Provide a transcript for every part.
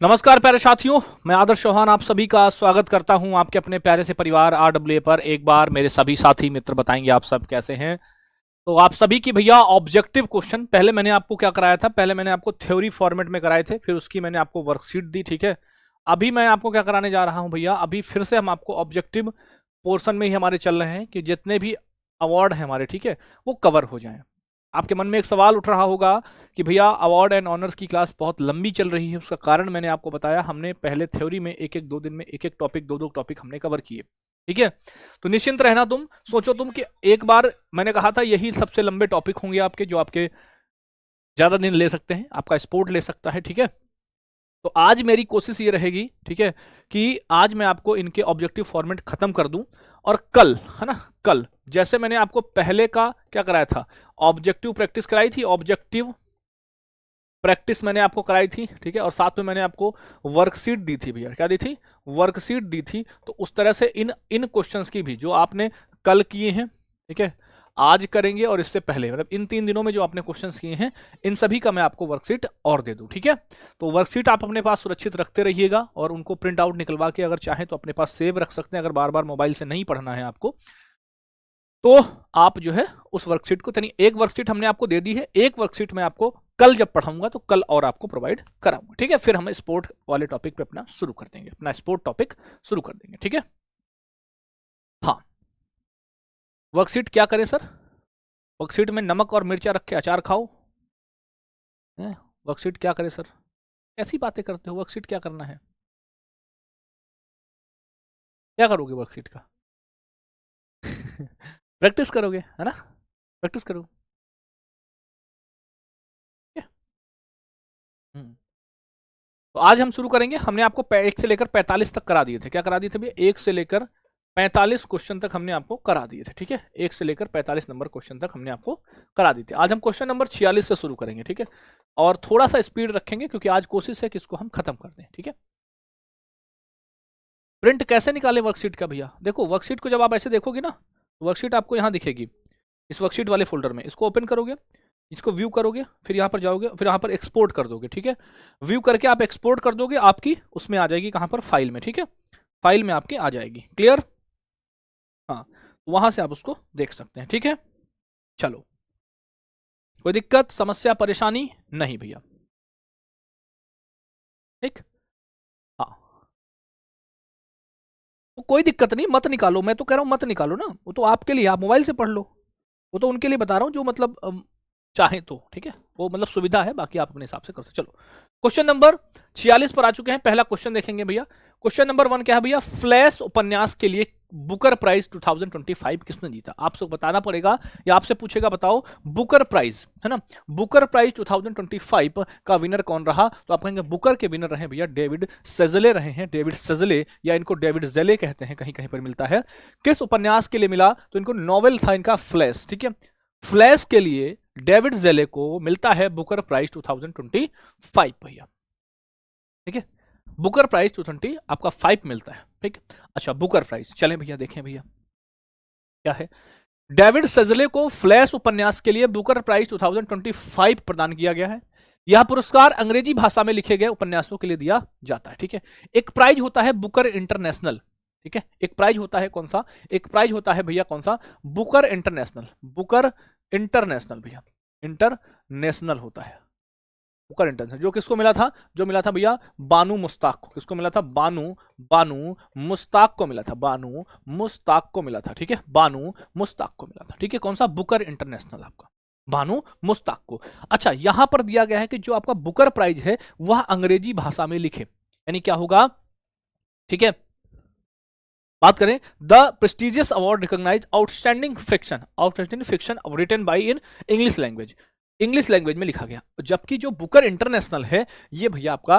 नमस्कार प्यारे साथियों, मैं आदर्श चौहान आप सभी का स्वागत करता हूं आपके अपने प्यारे से परिवार RWA पर। एक बार मेरे सभी साथी मित्र बताएंगे आप सब कैसे हैं। तो आप सभी की भैया ऑब्जेक्टिव क्वेश्चन पहले मैंने आपको क्या कराया था, पहले मैंने आपको थ्योरी फॉर्मेट में कराए थे, फिर उसकी मैंने आपको वर्कशीट दी। ठीक है, अभी मैं आपको क्या कराने जा रहा हूं भैया, अभी फिर से हम आपको ऑब्जेक्टिव पोर्शन में ही हमारे चल रहे हैं कि जितने भी अवार्ड हैं हमारे, ठीक है, वो कवर हो जाएं। आपके मन में एक सवाल उठ रहा होगा कि भैया अवार्ड एंड ऑनर्स की क्लास बहुत लंबी चल रही है, उसका कारण मैंने आपको बताया। हमने पहले थ्योरी में एक एक 2 दिन में एक एक टॉपिक, दो टॉपिक हमने कवर किए। ठीक है, तो निश्चिंत रहना, तुम सोचो तुम कि एक बार मैंने कहा था यही सबसे लंबे टॉपिक होंगे आपके, जो आपके ज्यादा दिन ले सकते हैं, आपका स्पोर्ट ले सकता है। ठीक है, तो आज मेरी कोशिश ये रहेगी, ठीक है, कि आज मैं आपको इनके ऑब्जेक्टिव फॉर्मेट खत्म कर दूं और कल, है ना, कल जैसे मैंने आपको पहले का क्या कराया था, ऑब्जेक्टिव प्रैक्टिस कराई थी, ऑब्जेक्टिव प्रैक्टिस मैंने आपको कराई थी। ठीक है, और साथ में मैंने आपको वर्कशीट दी थी भैया, क्या दी थी, वर्कशीट दी थी। तो उस तरह से इन इन क्वेश्चंस की भी जो आपने कल किए हैं, ठीक है, आज करेंगे और इससे पहले, मतलब इन 3 दिनों में जो आपने क्वेश्चंस किए हैं, इन सभी का मैं आपको वर्कशीट और दे दूं। ठीक है, तो वर्कशीट आप अपने पास सुरक्षित रखते रहिएगा और उनको प्रिंट आउट निकलवा के अगर चाहें तो अपने पास सेव रख सकते हैं, अगर बार बार मोबाइल से नहीं पढ़ना है आपको तो आप जो है उस वर्कशीट को, यानी एक वर्कशीट हमने आपको दे दी है, एक वर्कशीट मैं आपको कल जब पढ़ाऊंगा तो कल और आपको प्रोवाइड कराऊंगा। ठीक है, फिर हम स्पोर्ट वाले टॉपिक पे अपना शुरू कर देंगे, अपना स्पोर्ट टॉपिक शुरू कर देंगे। ठीक है, हाँ, वर्कशीट क्या करें सर, वर्कशीट में नमक और मिर्चा रख के अचार खाओ, वर्कशीट क्या करें सर, ऐसी बातें करते हो, वर्कशीट क्या करना है, क्या करोगे वर्कशीट का प्रैक्टिस करोगे, है ना, प्रैक्टिस करो। हम्म, तो आज हम शुरू करेंगे। हमने आपको 1 से लेकर 45 तक करा दिए थे, क्या करा दिए थे भैया, 1 से लेकर 45 क्वेश्चन तक हमने आपको करा दिए थे। ठीक है, 1 से लेकर 45 नंबर क्वेश्चन तक हमने आपको करा दिए थे। आज हम क्वेश्चन नंबर 46 से शुरू करेंगे। ठीक है, और थोड़ा सा स्पीड रखेंगे क्योंकि आज कोशिश है कि इसको हम खत्म कर दें। ठीक है, प्रिंट कैसे निकालें वर्कशीट का भैया, देखो वर्कशीट को जब आप ऐसे देखोगे ना, वर्कशीट आपको यहाँ दिखेगी, इस वर्कशीट वाले फोल्डर में, इसको ओपन करोगे, इसको व्यू करोगे, फिर यहाँ पर जाओगे, फिर यहाँ पर एक्सपोर्ट कर दोगे। ठीक है, व्यू करके आप एक्सपोर्ट कर दोगे, आपकी उसमें आ जाएगी, कहाँ पर, फाइल में। ठीक है, फाइल में आपके आ जाएगी, क्लियर, हाँ, वहां से आप उसको देख सकते हैं। ठीक है, चलो, कोई दिक्कत समस्या परेशानी नहीं भैया, ठीक, हाँ, तो कोई दिक्कत नहीं, मत निकालो, मैं तो कह रहा हूं मत निकालो ना, वो तो आपके लिए, आप मोबाइल से पढ़ लो, वो तो उनके लिए बता रहा हूं जो मतलब चाहे तो। ठीक है, वो मतलब सुविधा है, बाकी आप अपने हिसाब से कर सकते। चलो, क्वेश्चन नंबर 46 पर आ चुके हैं। पहला क्वेश्चन देखेंगे भैया, क्वेश्चन नंबर 1 क्या है भैया, फ्लैश उपन्यास के लिए बुकर प्राइज 2025 किसने जीता, आपसे बताना पड़ेगा, या आपसे पूछेगा बताओ बुकर प्राइज, है ना, बुकर प्राइज 2025 का विनर कौन रहा, तो आप कहेंगे बुकर के विनर रहे भैया डेविड सेजले रहे हैं, डेविड सेजले, या इनको डेविड जेले कहते हैं, कहीं कहीं पर मिलता है। किस उपन्यास के लिए मिला, तो इनको नॉवेल था इनका फ्लैश। ठीक है, फ्लैश के लिए डेविड जेले को मिलता है बुकर प्राइज 2025 भैया। ठीक है, बुकर प्राइज 2020 आपका 5 मिलता है। ठीक, अच्छा, बुकर प्राइज, चलें भैया देखें भैया क्या है, डेविड सेजले को फ्लैश उपन्यास के लिए बुकर प्राइज 2025 प्रदान किया गया है। यह पुरस्कार अंग्रेजी भाषा में लिखे गए उपन्यासों के लिए दिया जाता है। ठीक है, एक प्राइज होता है बुकर इंटरनेशनल। ठीक है, एक प्राइज होता है कौन सा, एक प्राइज होता है भैया कौन सा, बुकर इंटरनेशनल, बुकर इंटरनेशनल भैया, इंटरनेशनल होता है बुकर इंटरनेशनल, जो किसको मिला था, जो मिला था भैया बानू मुस्ताक को, किसको मिला था, बानू बानू मुस्ताक को मिला था, बानू मुस्ताक को मिला था। ठीक है, बानू मुस्ताक को मिला था। ठीक है, कौन सा, बुकर इंटरनेशनल आपका, बानू मुस्ताक को। अच्छा, यहां पर दिया गया है कि जो आपका बुकर प्राइज है वह अंग्रेजी भाषा में लिखे, यानी क्या होगा, ठीक है, बात करें, the prestigious award recognise outstanding fiction written by in English language, English language में लिखा गया। जबकि जो बुकर इंटरनेशनल है ये भैया आपका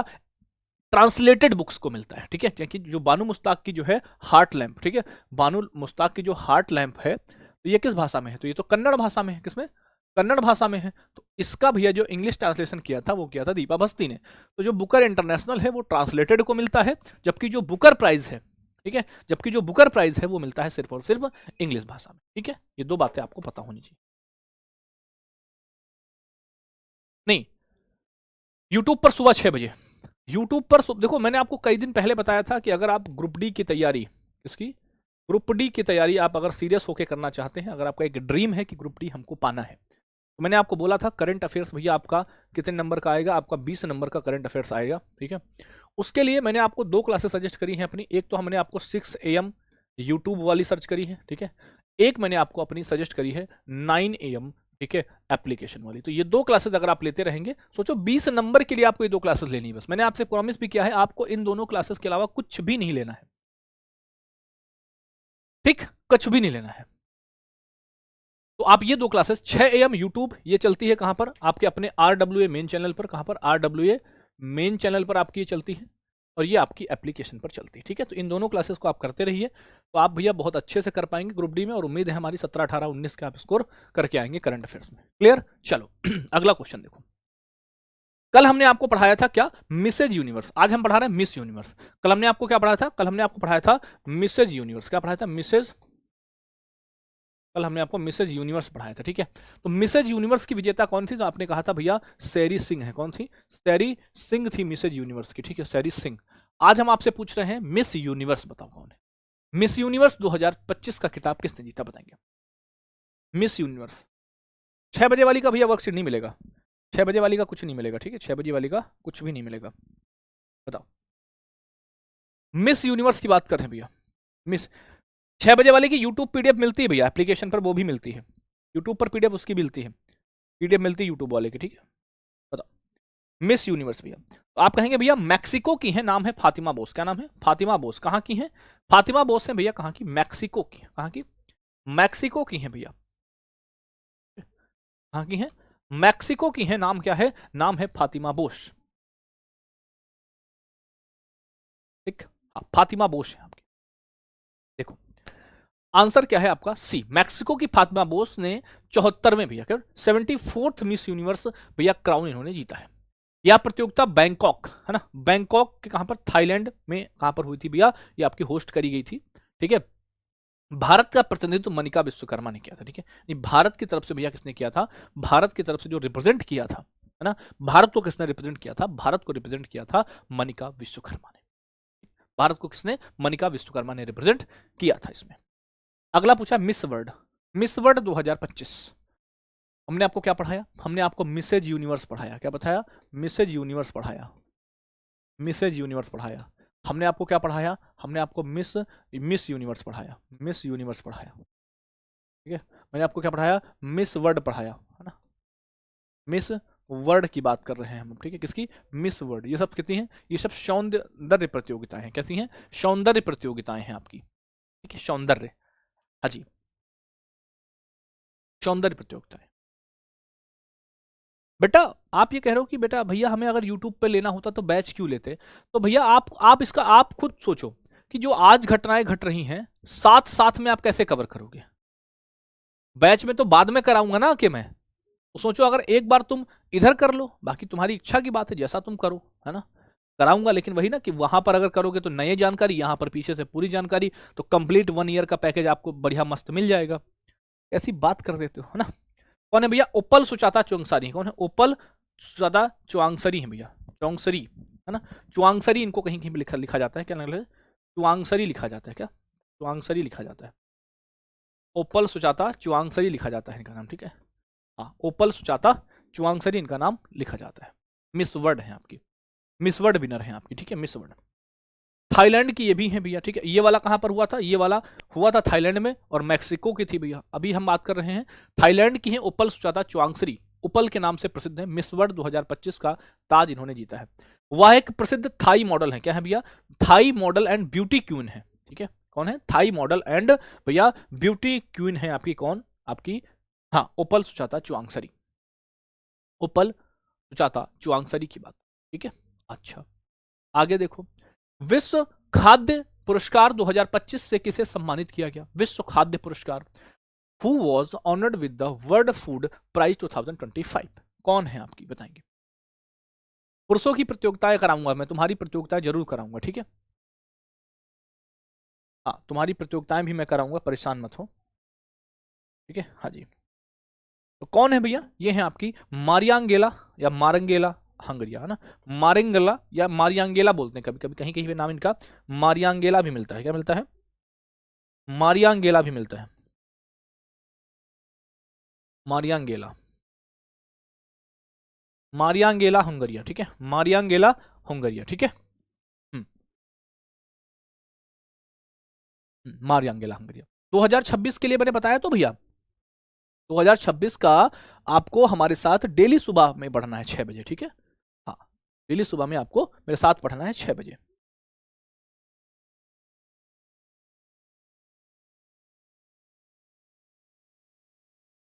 ट्रांसलेटेड बुक्स को मिलता है। ठीक है, क्योंकि जो बानू मुस्ताक की जो है हार्ट लैंप, ठीक है, बानू मुस्ताक की जो हार्ट लैंप है, तो ये किस भाषा में है, तो ये तो कन्नड़ भाषा में है, किसमें, कन्नड़ भाषा में है। तो इसका भैया जो इंग्लिश ट्रांसलेशन किया था वो किया था दीपा बस्ती ने। तो जो बुकर इंटरनेशनल है वो ट्रांसलेटेड को मिलता है, जबकि जो बुकर प्राइज है, ठीक है, जबकि जो बुकर प्राइज है वो मिलता है सिर्फ और सिर्फ इंग्लिश भाषा में। ठीक है, ये 2 बातें आपको पता होनी चाहिए। नहीं, यूट्यूब पर सुबह 6 बजे, यूट्यूब पर देखो, मैंने आपको कई दिन पहले बताया था कि अगर आप ग्रुप डी की तैयारी, इसकी ग्रुप डी की तैयारी आप अगर सीरियस होकर करना चाहते हैं, अगर आपका एक ड्रीम है कि ग्रुप डी हमको पाना है, तो मैंने आपको बोला था करंट अफेयर्स भैया आपका कितने नंबर का आएगा, आपका 20 नंबर का करंट अफेयर्स आएगा, ठीक है। उसके लिए मैंने आपको 2 क्लासेस सजेस्ट करी हैं अपनी। एक तो हमने आपको 6 AM यूट्यूब वाली सर्च करी है, ठीक है। एक मैंने आपको अपनी सजेस्ट करी है 9 AM, ठीक है, एप्लीकेशन वाली। तो ये 2 क्लासेस अगर आप लेते रहेंगे, सोचो 20 नंबर के लिए आपको ये 2 क्लासेस लेनी है बस। मैंने आपसे प्रॉमिस भी किया है आपको इन दोनों क्लासेस के अलावा कुछ भी नहीं लेना है, ठीक, कुछ भी नहीं लेना है। तो आप ये 2 क्लासेस 6 AM यूट्यूब, ये चलती है कहां पर, आपके अपने RWA मेन चैनल पर। कहां पर, RWA मेन चैनल पर आपकी ये चलती है, और ये आपकी एप्लीकेशन पर चलती है, ठीक है। तो इन दोनों क्लासेस को आप करते रहिए, तो आप भैया बहुत अच्छे से कर पाएंगे ग्रुप डी में, और उम्मीद है हमारी 17, 18, 19 के आप स्कोर करके आएंगे करंट अफेयर्स में। क्लियर? चलो अगला क्वेश्चन देखो। कल हमने आपको पढ़ाया था क्या, मिसेज यूनिवर्स। आज हम पढ़ा रहे हैं मिस यूनिवर्स। कल हमने आपको क्या पढ़ाया था, कल हमने आपको पढ़ाया था मिसेज यूनिवर्स। क्या पढ़ाया था, मिसेज, कल हमने आपको मिसेज यूनिवर्स पढ़ाया था, ठीक है। तो मिसेज यूनिवर्स की विजेता कौन थी, तो आपने कहा था भैया सैरी सिंह है। कौन थी, सैरी सिंह थी मिसेज यूनिवर्स की, ठीक है, सैरी सिंह। आज हम आपसे पूछ रहे हैं मिस यूनिवर्स, बताओ कौन है। मिस यूनिवर्स 2025 का खिताब किसने जीता, बताएंगे। मिस यूनिवर्स 6 बजे वाली का भैया वर्कशीट नहीं मिलेगा, 6 बजे वाली का कुछ नहीं मिलेगा, ठीक है, 6 बजे वाली का कुछ भी नहीं मिलेगा। बताओ, मिस यूनिवर्स की बात कर रहे हैं भैया। मिस 6 बजे वाले की यूट्यूब पीडीएफ मिलती है भैया, एप्लीकेशन पर वो भी मिलती है, यूट्यूब पर पीडीएफ उसकी मिलती है, पीडीएफ मिलती है यूट्यूब वाले की, ठीक है। बताओ, मिस यूनिवर्स भैया। तो आप कहेंगे भैया मैक्सिको की है, नाम है फातिमा बोस। क्या नाम है, फातिमा बोस। कहाँ की है, फातिमा बोस है भैया, कहाँ की, मैक्सिको की। कहाँ की, मैक्सिको की है भैया। कहाँ की है, मैक्सिको की है। नाम क्या है, नाम है फातिमा बोस, ठीक, फातिमा बोस है आपकी। देखो आंसर क्या है आपका, सी, मैक्सिको की फातिमा बोस ने 74वें भैया, क्या 74th मिस यूनिवर्स भैया क्राउन इन्होंने जीता है। यह प्रतियोगिता बैंकॉक, है ना, बैंकॉक के कहां पर, थाईलैंड में कहां पर हुई थी भैया, ये आपकी होस्ट करी गई थी, ठीक है। भारत का प्रतिनिधित्व मनिका विश्वकर्मा ने किया था, ठीक है। भारत की तरफ से भैया किसने किया था, भारत की तरफ से जो रिप्रेजेंट किया था, है ना, भारत को किसने रिप्रेजेंट किया था, भारत को रिप्रेजेंट किया था मनिका विश्वकर्मा ने। भारत को किसने, मनिका विश्वकर्मा ने रिप्रेजेंट किया था इसमें। अगला पूछा मिस वर्ल्ड, मिस वर्ल्ड 2025। हमने आपको क्या पढ़ाया, हमने आपको मिसेज यूनिवर्स पढ़ाया। क्या बताया, मिसेज यूनिवर्स पढ़ाया, मिसेज यूनिवर्स पढ़ाया। हमने आपको क्या पढ़ाया, हमने आपको मिस यूनिवर्स पढ़ाया, मिस यूनिवर्स पढ़ाया, ठीक है। मैंने आपको क्या पढ़ाया, मिस वर्ल्ड पढ़ाया, है ना, मिस वर्ल्ड की बात कर रहे हैं हम, ठीक है, किसकी, मिस वर्ल्ड। ये सब कितनी है, ये सब सौंदर्य प्रतियोगिताएं हैं। कैसी हैं, सौंदर्य प्रतियोगिताएं हैं आपकी, ठीक है, सौंदर्य, हाँ जी, सौंदर्य प्रतियोगिताएं। बेटा आप ये कह रहे हो कि बेटा भैया हमें अगर यूट्यूब पे लेना होता तो बैच क्यों लेते, तो भैया आप इसका आप खुद सोचो कि जो आज घटनाएं घट रही हैं साथ साथ में आप कैसे कवर करोगे। बैच में तो बाद में कराऊंगा ना कि मैं, तो सोचो अगर एक बार तुम इधर कर लो, बाकी तुम्हारी इच्छा की बात है, जैसा तुम करो, है ना, कराऊंगा। लेकिन वही ना कि वहां पर अगर करोगे तो नई जानकारी, यहां पर पीछे से पूरी जानकारी, तो कंप्लीट 1 ईयर का पैकेज आपको बढ़िया मस्त मिल जाएगा। ऐसी बात कर देते हो, है ना। कौन है भैया, ओपल सुचाता चुआंगसारी। कौन है, ओपल सुचाता चुआंगसरी है भैया, चौंगसरी, है ना, चुआंगसरी इनको कहीं कहीं लिखा जाता है, क्या नाम है, चुआंगसरी लिखा जाता है, क्या चुआंगसरी लिखा जाता है, ओपल सुचाता चुआंगसरी लिखा जाता है इनका नाम, ठीक है। हाँ, ओपल सुचाता चुआंगसरी इनका नाम लिखा जाता है। मिस वर्ल्ड है आपकी, मिस वर्ल्ड विनर है आपकी, ठीक है, मिस वर्ल्ड। थाईलैंड की ये भी है भैया, ठीक है। ये वाला कहां पर हुआ था, ये वाला हुआ था थाईलैंड में, और मैक्सिको की थी भैया। अभी हम बात कर रहे हैं थाईलैंड की है, उपल सुचाता चुआंगसरी, उपल के नाम से प्रसिद्ध है। मिस वर्ल्ड 2025 का ताज इन्होंने जीता है। वह एक प्रसिद्ध थाई मॉडल है, क्या है भैया, Thai model and beauty queen है, ठीक है। कौन है, थाई मॉडल एंड भैया ब्यूटी क्वीन है आपकी, कौन, आपकी, हाँ, उपल सुचाता चुआंगसरी, उपल सुचाता चुआंगसरी की बात, ठीक है। अच्छा आगे देखो, विश्व खाद्य पुरस्कार 2025 से किसे सम्मानित किया गया, विश्व खाद्य पुरस्कार, who was honoured with the world food prize 2025, कौन है आपकी, बताएंगे। पुरुषों की प्रतियोगिताएं कराऊंगा मैं, तुम्हारी प्रतियोगिताएं जरूर कराऊंगा, ठीक है। हाँ, तुम्हारी प्रतियोगिताएं भी मैं कराऊंगा, परेशान मत हो, ठीक है। हाँ जी, तो कौन है भैया, ये है आपकी मारियांगेला या मारंगेला, हंगरिया, है ना। मारिंगला या मारियांगेला बोलते हैं कभी कभी, कहीं कहीं पे नाम इनका मारियांगेला भी मिलता है। क्या मिलता है? मारियांगेला भी मिलता है, मारियांगेला, मारियांगेला हंगरिया, ठीक है, मारियांगेला हंगरिया, ठीक है। मारियांगेला हंगरिया। 2026 के लिए मैंने बताया तो भैया, 2026 का आपको हमारे साथ डेली सुबह में पढ़ना है 6 बजे, ठीक है। हाँ, डेली सुबह में आपको मेरे साथ पढ़ना है 6 बजे।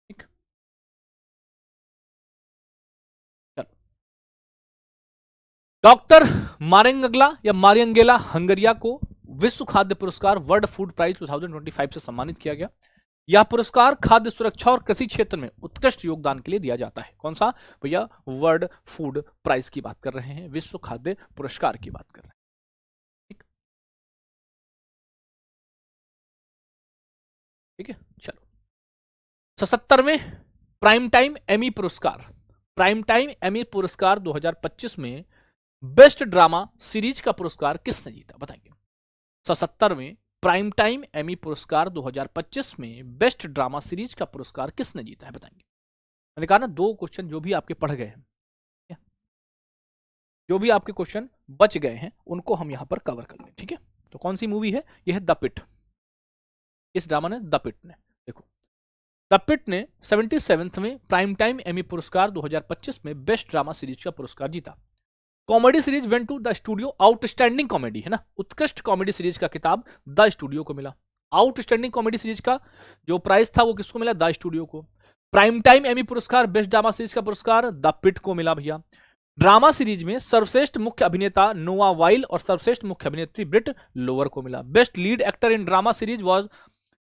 ठीक, चलो। डॉक्टर मारेंगला या मारियंगेला हंगरिया को विश्व खाद्य पुरस्कार वर्ल्ड फूड प्राइज 2025 से सम्मानित किया गया। यह पुरस्कार खाद्य सुरक्षा और कृषि क्षेत्र में उत्कृष्ट योगदान के लिए दिया जाता है। कौन सा भैया? वर्ल्ड फूड प्राइज की बात कर रहे हैं, विश्व खाद्य पुरस्कार की बात कर रहे हैं। ठीक, ठीक है, चलो। 77वें प्राइम टाइम एमी पुरस्कार, प्राइम टाइम एमी पुरस्कार 2025 में बेस्ट ड्रामा सीरीज का पुरस्कार किसने जीता? बताएंगे। 77वें प्राइम टाइम एमी पुरस्कार 2025 में बेस्ट ड्रामा सीरीज का पुरस्कार किसने जीता है? बताएंगे। मैंने कहा ना, 2 क्वेश्चन जो भी आपके पढ़ गए हैं, जो भी आपके क्वेश्चन बच गए हैं, उनको हम यहां पर कवर कर लें, ठीक है। तो कौन सी मूवी है? यह है द पिट। इस ड्रामा ने, द पिट ने, देखो, द पिट ने 77वें प्राइम टाइम एमी पुरस्कार 2025 में बेस्ट ड्रामा सीरीज का पुरस्कार जीता। Comedy series went to the studio outstanding comedy, है ना, उत्कृष्ट कॉमेडी सीरीज का खिताब द स्टूडियो को मिला। आउटस्टैंडिंग कॉमेडी सीरीज का जो प्राइज था वो किसको मिला? द स्टूडियो को। प्राइम टाइम एमी पुरस्कार बेस्ट ड्रामा सीरीज का पुरस्कार द पिट को मिला भैया। ड्रामा सीरीज में सर्वश्रेष्ठ मुख्य अभिनेता नोआ वाइल और सर्वश्रेष्ठ मुख्य अभिनेत्री ब्रिट लोवर को मिला। Best lead actor in drama series was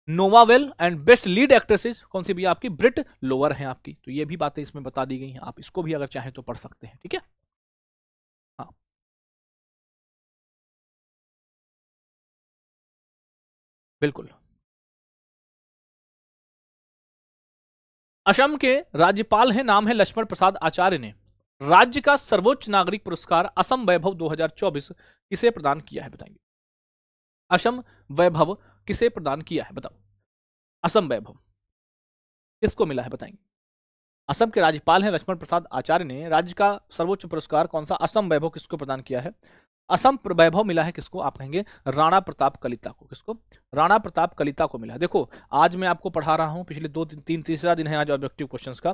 Nova well and best lead actresses कौन सी भैया? आपकी ब्रिट लोवर है आपकी। तो ये भी बातें इसमें बता दी गई हैं, आप इसको भी अगर चाहें तो पढ़ सकते हैं, ठीक है। हाँ, बिल्कुल। असम के राज्यपाल हैं, नाम है लक्ष्मण प्रसाद आचार्य ने राज्य का सर्वोच्च नागरिक पुरस्कार असम वैभव 2024 किसे प्रदान किया है? बताएंगे। असम वैभव किसे प्रदान किया है? बताओ। असम वैभव किसको मिला है? बताएंगे। असम के राज्यपाल हैं लक्ष्मण प्रसाद आचार्य ने राज्य का सर्वोच्च पुरस्कार कौन सा असम वैभव किसको प्रदान किया है? असम वैभव मिला है किसको? आप कहेंगे राणा प्रताप कलिता को। किसको? राणा प्रताप कलिता को मिला है। देखो, आज मैं आपको पढ़ा रहा हूं, पिछले 2-3 तीसरा दिन है आज ऑब्जेक्टिव क्वेश्चंस का।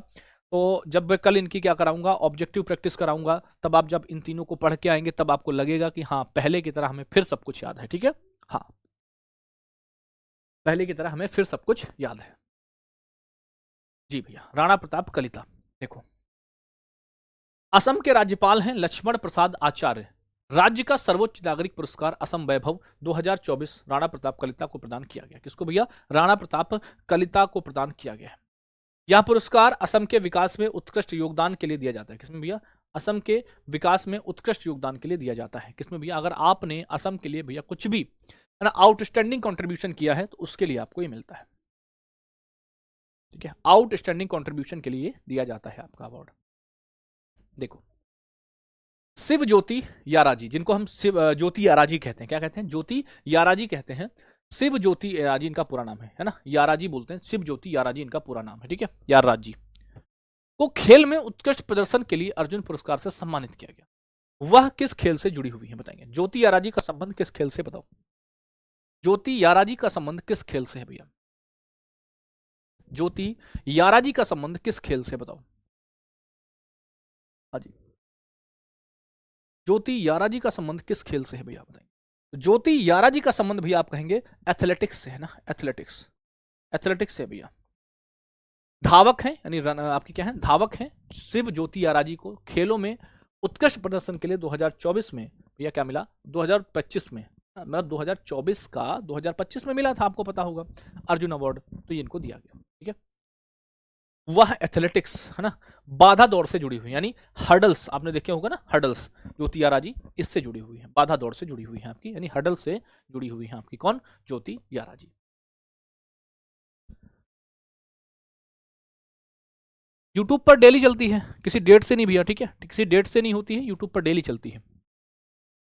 तो जब मैं कल इनकी क्या कराऊंगा, ऑब्जेक्टिव प्रैक्टिस कराऊंगा, तब आप जब इन तीनों को पढ़ के आएंगे तब आपको लगेगा कि हाँ, पहले की तरह हमें फिर सब कुछ याद है, ठीक है। हाँ, पहले की तरह हमें फिर सब कुछ याद है। जी भैया, राणा प्रताप कलिता। देखो, असम के राज्यपाल हैं लक्ष्मण प्रसाद आचार्य। राज्य का सर्वोच्च नागरिक पुरस्कार असम वैभव 2024 राणा प्रताप कलिता को प्रदान किया गया। किसको भैया? राणा प्रताप कलिता को प्रदान किया गया है। यह पुरस्कार असम के विकास में उत्कृष्ट योगदान के लिए दिया जाता है। किसमें भैया? असम के विकास में उत्कृष्ट योगदान के लिए दिया जाता है। किसमें भैया? अगर आपने असम के लिए भैया कुछ भी, है ना, आउटस्टैंडिंग कंट्रीब्यूशन किया है तो उसके लिए आपको ये मिलता है, ठीक है। आउटस्टैंडिंग कंट्रीब्यूशन के लिए दिया जाता है आपका अवार्ड। देखो, शिव ज्योति याराजी, जिनको हम शिव ज्योति याराजी कहते हैं, क्या कहते हैं? ज्योति याराजी कहते हैं। शिव ज्योति याराजी इनका पूरा नाम है ना, याराजी बोलते हैं, शिव ज्योति याराजी इनका पूरा नाम है, ठीक है, याराजी को खेल में उत्कृष्ट प्रदर्शन के लिए अर्जुन पुरस्कार से सम्मानित किया गया। वह किस खेल से जुड़ी हुई है? बताएंगे। ज्योति याराजी का संबंध किस खेल से? बताओ। ज्योति याराजी का संबंध किस खेल से है भैया? ज्योति याराजी का संबंध किस खेल से? बताओ। हाँ जी, ज्योति याराजी का संबंध किस खेल से है भैया? बताएंगे। ज्योति याराजी का संबंध भैया आप कहेंगे एथलेटिक्स से है ना, एथलेटिक्स, एथलेटिक्स से भैया। धावक हैं, यानी आपकी क्या है? धावक हैं। शिव ज्योति याराजी को खेलों में उत्कृष्ट प्रदर्शन के लिए 2024 में भैया क्या मिला? 2025 में, मतलब 2024 का 2025 में मिला था, आपको पता होगा, अर्जुन अवार्ड, तो ये इनको दिया गया, ठीक है। वह एथलेटिक्स, है ना, बाधा दौड़ से जुड़ी हुई, यानी हर्डल्स, आपने देखे होगा ना, हर्डल्स, ज्योति याराजी इससे जुड़ी हुई है, बाधा दौड़ से जुड़ी हुई है आपकी, यानी हर्डल से जुड़ी हुई है आपकी। कौन? ज्योति याराजी। यूट्यूब पर डेली चलती है, किसी डेट से नहीं भैया, ठीक है, किसी डेट से नहीं होती है, यूट्यूब पर डेली चलती है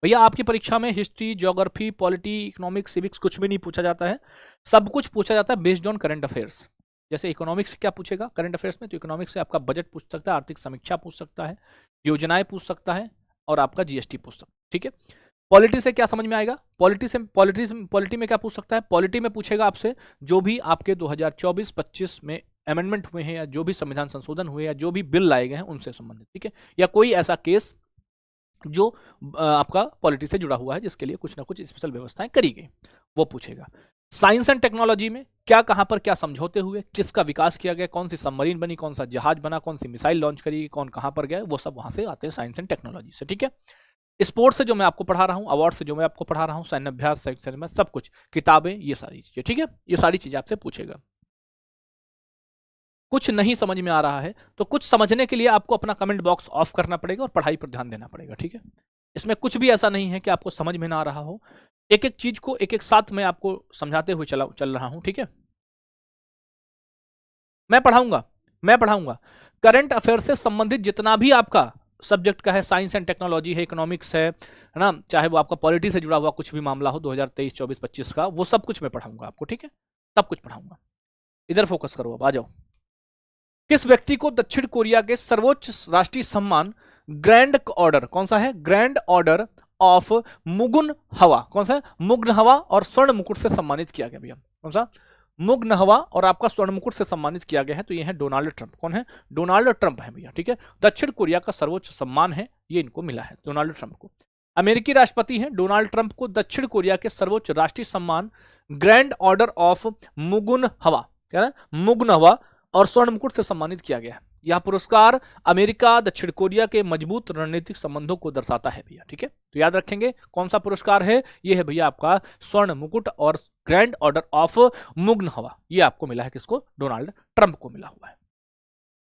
भैया। आपकी परीक्षा में history, geography, polity, economics, civics कुछ भी नहीं पूछा जाता है, सब कुछ पूछा जाता है बेस्ड ऑन करंट अफेयर्स। जैसे इकोनॉमिक्स क्या पूछेगा करंट अफेयर्स में, तो इकोनॉमिक्स से आपका बजट पूछ सकता है, आर्थिक समीक्षा पूछ सकता है, योजनाएं पूछ सकता है, और आपका जीएसटी पूछ सकता है, ठीक है। पॉलिटी से क्या समझ में आएगा, पॉलिटी में क्या पूछ सकता है, पॉलिटी में पूछेगा आपसे जो भी आपके 2024-25 में अमेंडमेंट हुए हैं, या जो भी संविधान संशोधन हुए, या जो भी बिल लाए गए हैं उनसे संबंधित, ठीक है, या कोई ऐसा केस जो आपका पॉलिटी से जुड़ा हुआ है, जिसके लिए कुछ ना कुछ स्पेशल व्यवस्थाएं करी गई, वो पूछेगा। साइंस एंड टेक्नोलॉजी में क्या, कहां पर क्या समझौते हुए, किसका विकास किया गया, कौन सी सबमरीन बनी, कौन सा जहाज बना, कौन सी मिसाइल लॉन्च करी, कौन कहां पर गया, वो सब वहां से आते हैं साइंस एंड टेक्नोलॉजी से, ठीक है। स्पोर्ट्स से जो मैं आपको पढ़ा रहा हूं, अवार्ड से जो मैं आपको पढ़ा रहा हूं, सैन्य अभ्यास, सब कुछ, किताबें, ये सारी चीजें, ठीक है, ये सारी चीजें आपसे पूछेगा। कुछ नहीं समझ में आ रहा है तो कुछ समझने के लिए आपको अपना कमेंट बॉक्स ऑफ करना पड़ेगा और पढ़ाई पर ध्यान देना पड़ेगा, ठीक है। इसमें कुछ भी ऐसा नहीं है कि आपको समझ में ना आ रहा हो, एक एक चीज को एक एक साथ मैं आपको समझाते हुए चल रहा हूं, ठीक है। मैं पढ़ाऊंगा करंट अफेयर से संबंधित जितना भी आपका सब्जेक्ट का है, साइंस एंड टेक्नोलॉजी है, इकोनॉमिक्स है ना, चाहे वो आपका पॉलिटी से जुड़ा हुआ कुछ भी मामला हो 2023, 24, 25 का, वो सब कुछ मैं पढ़ाऊंगा आपको, ठीक है, सब कुछ पढ़ाऊंगा। इधर फोकस करो, अब आ जाओ। किस व्यक्ति को दक्षिण कोरिया के सर्वोच्च राष्ट्रीय सम्मान ग्रैंड ऑर्डर, कौन सा है, ग्रैंड ऑर्डर ऑफ मुगुन हवा, कौन सा है, मुग्न हवा और स्वर्ण मुकुट से सम्मानित किया गया भैया, कौन सा, मुग्न हवा और आपका स्वर्ण मुकुट से सम्मानित किया गया है, तो ये है डोनाल्ड ट्रंप। कौन है, डोनाल्ड ट्रंप है भैया, ठीक है। दक्षिण कोरिया का सर्वोच्च सम्मान है, ये इनको मिला है डोनाल्ड ट्रंप को। अमेरिकी राष्ट्रपति हैं डोनाल्ड ट्रंप को दक्षिण कोरिया के सर्वोच्च राष्ट्रीय सम्मान ग्रैंड ऑर्डर ऑफ मुगुन हवा, क्या है, मुग्न हवा और स्वर्ण मुकुट से सम्मानित किया गया है। यह पुरस्कार अमेरिका दक्षिण कोरिया के मजबूत रणनीतिक संबंधों को दर्शाता है भैया, ठीक है। तो याद रखेंगे कौन सा पुरस्कार है, यह है भैया आपका स्वर्ण मुकुट और ग्रैंड ऑर्डर ऑफ मुग्न हवा, ये आपको मिला है किसको, डोनाल्ड ट्रंप को मिला हुआ है,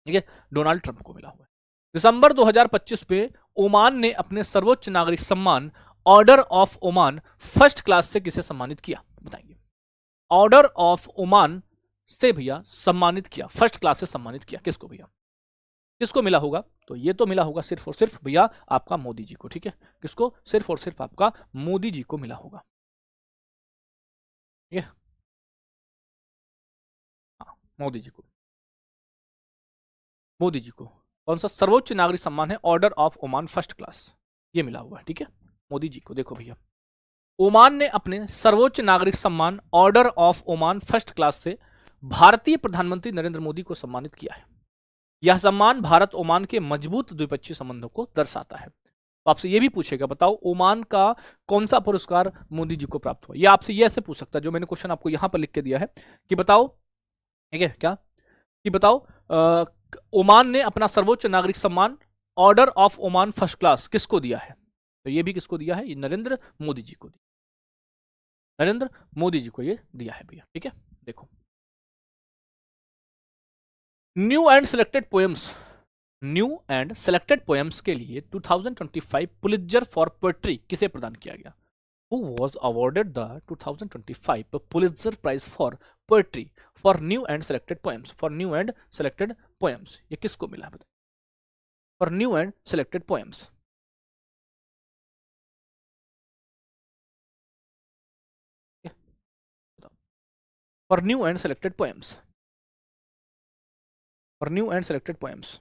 ठीक है, डोनाल्ड ट्रंप को मिला हुआ है। दिसंबर 2025 में ओमान ने अपने सर्वोच्च नागरिक सम्मान order of Oman first class से किसे सम्मानित किया, बताइए। ऑर्डर ऑफ ओमान से भैया सम्मानित किया, फर्स्ट क्लास से सम्मानित किया किसको भैया, किसको मिला होगा, तो ये तो मिला होगा सिर्फ और सिर्फ भैया आपका मोदी जी को, ठीक है, किसको, सिर्फ और सिर्फ आपका मोदी जी को मिला होगा, ठीक है, हाँ मोदी जी को, मोदी जी को कौन सा सर्वोच्च नागरिक सम्मान है, order of Oman first class, ये मिला हुआ है, ठीक है, मोदी जी को। देखो भैया ओमान ने अपने सर्वोच्च नागरिक सम्मान order of Oman first class से भारतीय प्रधानमंत्री नरेंद्र मोदी को सम्मानित किया है। यह सम्मान भारत ओमान के मजबूत द्विपक्षीय संबंधों को दर्शाता है। तो आपसे यह भी पूछेगा, बताओ ओमान का कौन सा पुरस्कार मोदी जी को प्राप्त हुआ, यह आपसे यह ऐसे पूछ सकता है, जो मैंने क्वेश्चन आपको यहां पर लिख के दिया है कि बताओ, ठीक है, क्या कि बताओ ओमान ने अपना सर्वोच्च नागरिक सम्मान order of Oman first class किसको दिया है, तो ये भी किसको दिया है, ये नरेंद्र मोदी जी को दिया, नरेंद्र मोदी जी को ये दिया है भैया, ठीक है। देखो new and selected poems, new and selected poems के लिए 2025 पुलित्जर फॉर पोएट्री किसे प्रदान किया गया, who was awarded the 2025 Pulitzer prize for poetry for new and selected poems, for new and selected poems, ये किसको मिला है बताइए, for new and selected poems, for new and selected poems, for new and selected poems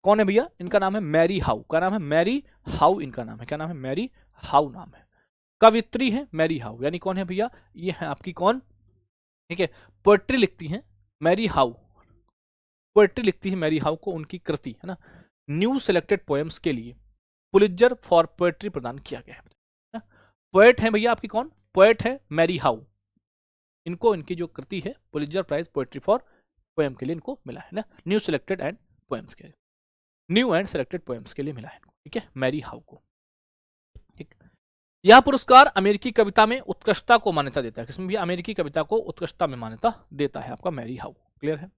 कौन है भैया, इनका नाम है मैरी हाउ, क्या नाम है, मैरी हाउ इनका नाम है, क्या नाम है, मैरी हाउ नाम है, कवित्री है मैरी हाउ, यानी कौन है भैया, ये है आपकी कौन, ठीक है, पोएट्री लिखती हैं मैरी हाउ, पोएट्री लिखती है मैरी हाउ को उनकी कृति है ना, न्यू सिलेक्टेड पोएम्स के लिए पुलित्जर फॉर पोएट्री प्रदान किया गया है। पोएट है भैया आपकी कौन, पोएट है मैरी हाउ, इनको इनकी जो कृति है Pulitzer prize poetry for poem के लिए इनको मिला है ना, न्यू सिलेक्टेड एंड पोएम्स के लिए, न्यू एंड सेलेक्टेड पोएम्स के लिए मिला है, ठीक है, मैरी हाउ को, ठीक। यह पुरस्कार अमेरिकी कविता में उत्कृष्टता को मान्यता देता है, किसमें भी अमेरिकी कविता को उत्कृष्टता में मान्यता देता है आपका मैरी हाउ, क्लियर है।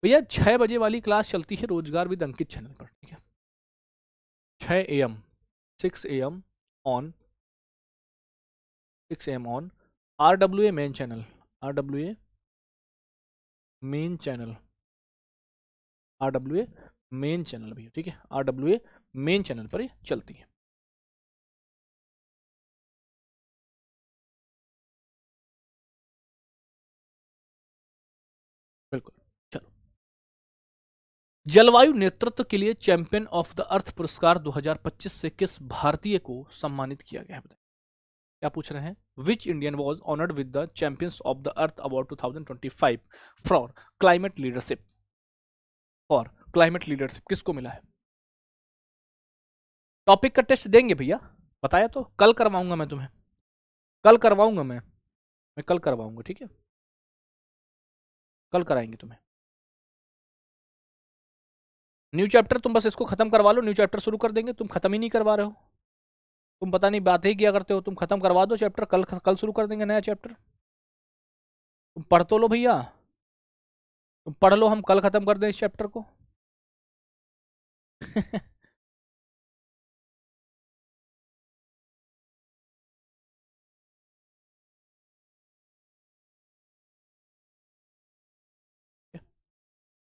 भैया 6 बजे वाली क्लास चलती है रोजगार विद अंकित चैनल पर, ठीक है, 6 AM 6 AM on RWA main channel, RWA main channel, RWA main channel भैया, ठीक है, RWA मेन चैनल पर ये चलती है। बिल्कुल। चलो, जलवायु नेतृत्व के लिए चैंपियन ऑफ द अर्थ पुरस्कार 2025 से किस भारतीय को सम्मानित किया गया है? बताइए क्या पूछ रहे हैं। Which Indian was honoured with the champions of the earth award 2025 for climate leadership, for climate leadership किसको मिला है? टॉपिक का टेस्ट देंगे भैया, बताया तो, कल करवाऊंगा मैं तुम्हें, कल करवाऊंगा मैं कल करवाऊंगा, ठीक है, कल कराएंगे तुम्हें। न्यू चैप्टर तुम बस इसको खत्म करवा लो, न्यू चैप्टर शुरू कर देंगे, तुम खत्म ही नहीं करवा रहे हो, तुम पता नहीं बात ही क्या करते हो, तुम खत्म करवा दो चैप्टर, कल शुरू कर देंगे नया चैप्टर। तुम पढ़ तो लो भैया, तुम पढ़ लो, हम कल खत्म कर दें इस चैप्टर को।